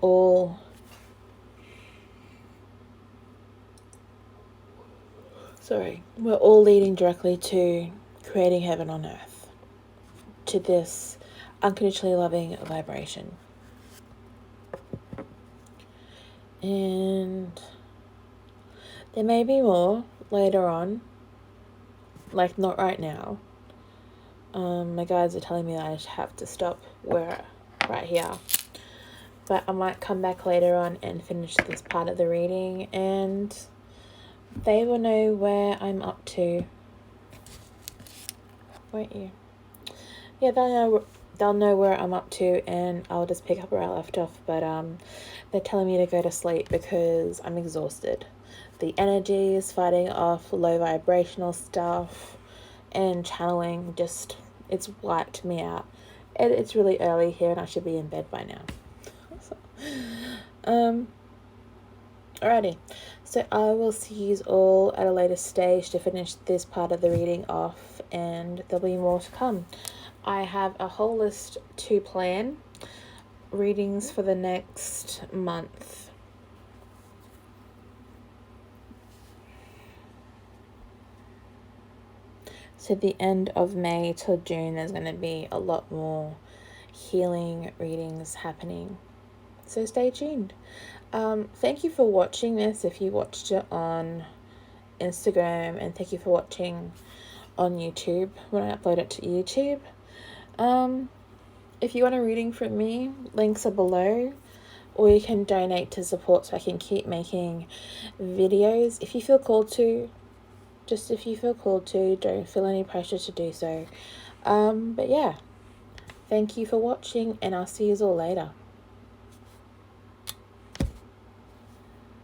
all leading directly to creating heaven on earth, to this unconditionally loving vibration. And there may be more later on, like not right now. My guides are telling me that I just have to stop right here. But I might come back later on and finish this part of the reading, and they will know where I'm up to. Won't you? Yeah, they'll know where I'm up to, and I'll just pick up where I left off. But they're telling me to go to sleep because I'm exhausted. The energy is fighting off low vibrational stuff, and channeling it's wiped me out. It's really early here, and I should be in bed by now. Alrighty, so I will see you all at a later stage to finish this part of the reading off, and there'll be more to come. I have a whole list to plan, readings for the next month. So the end of May till June, there's going to be a lot more healing readings happening. So stay tuned. Thank you for watching this if you watched it on Instagram, and thank you for watching on YouTube when I upload it to YouTube. If you want a reading from me, links are below, or you can donate to support so I can keep making videos if you feel called to. Just if you feel called to, don't feel any pressure to do so. But yeah, thank you for watching, and I'll see you all later.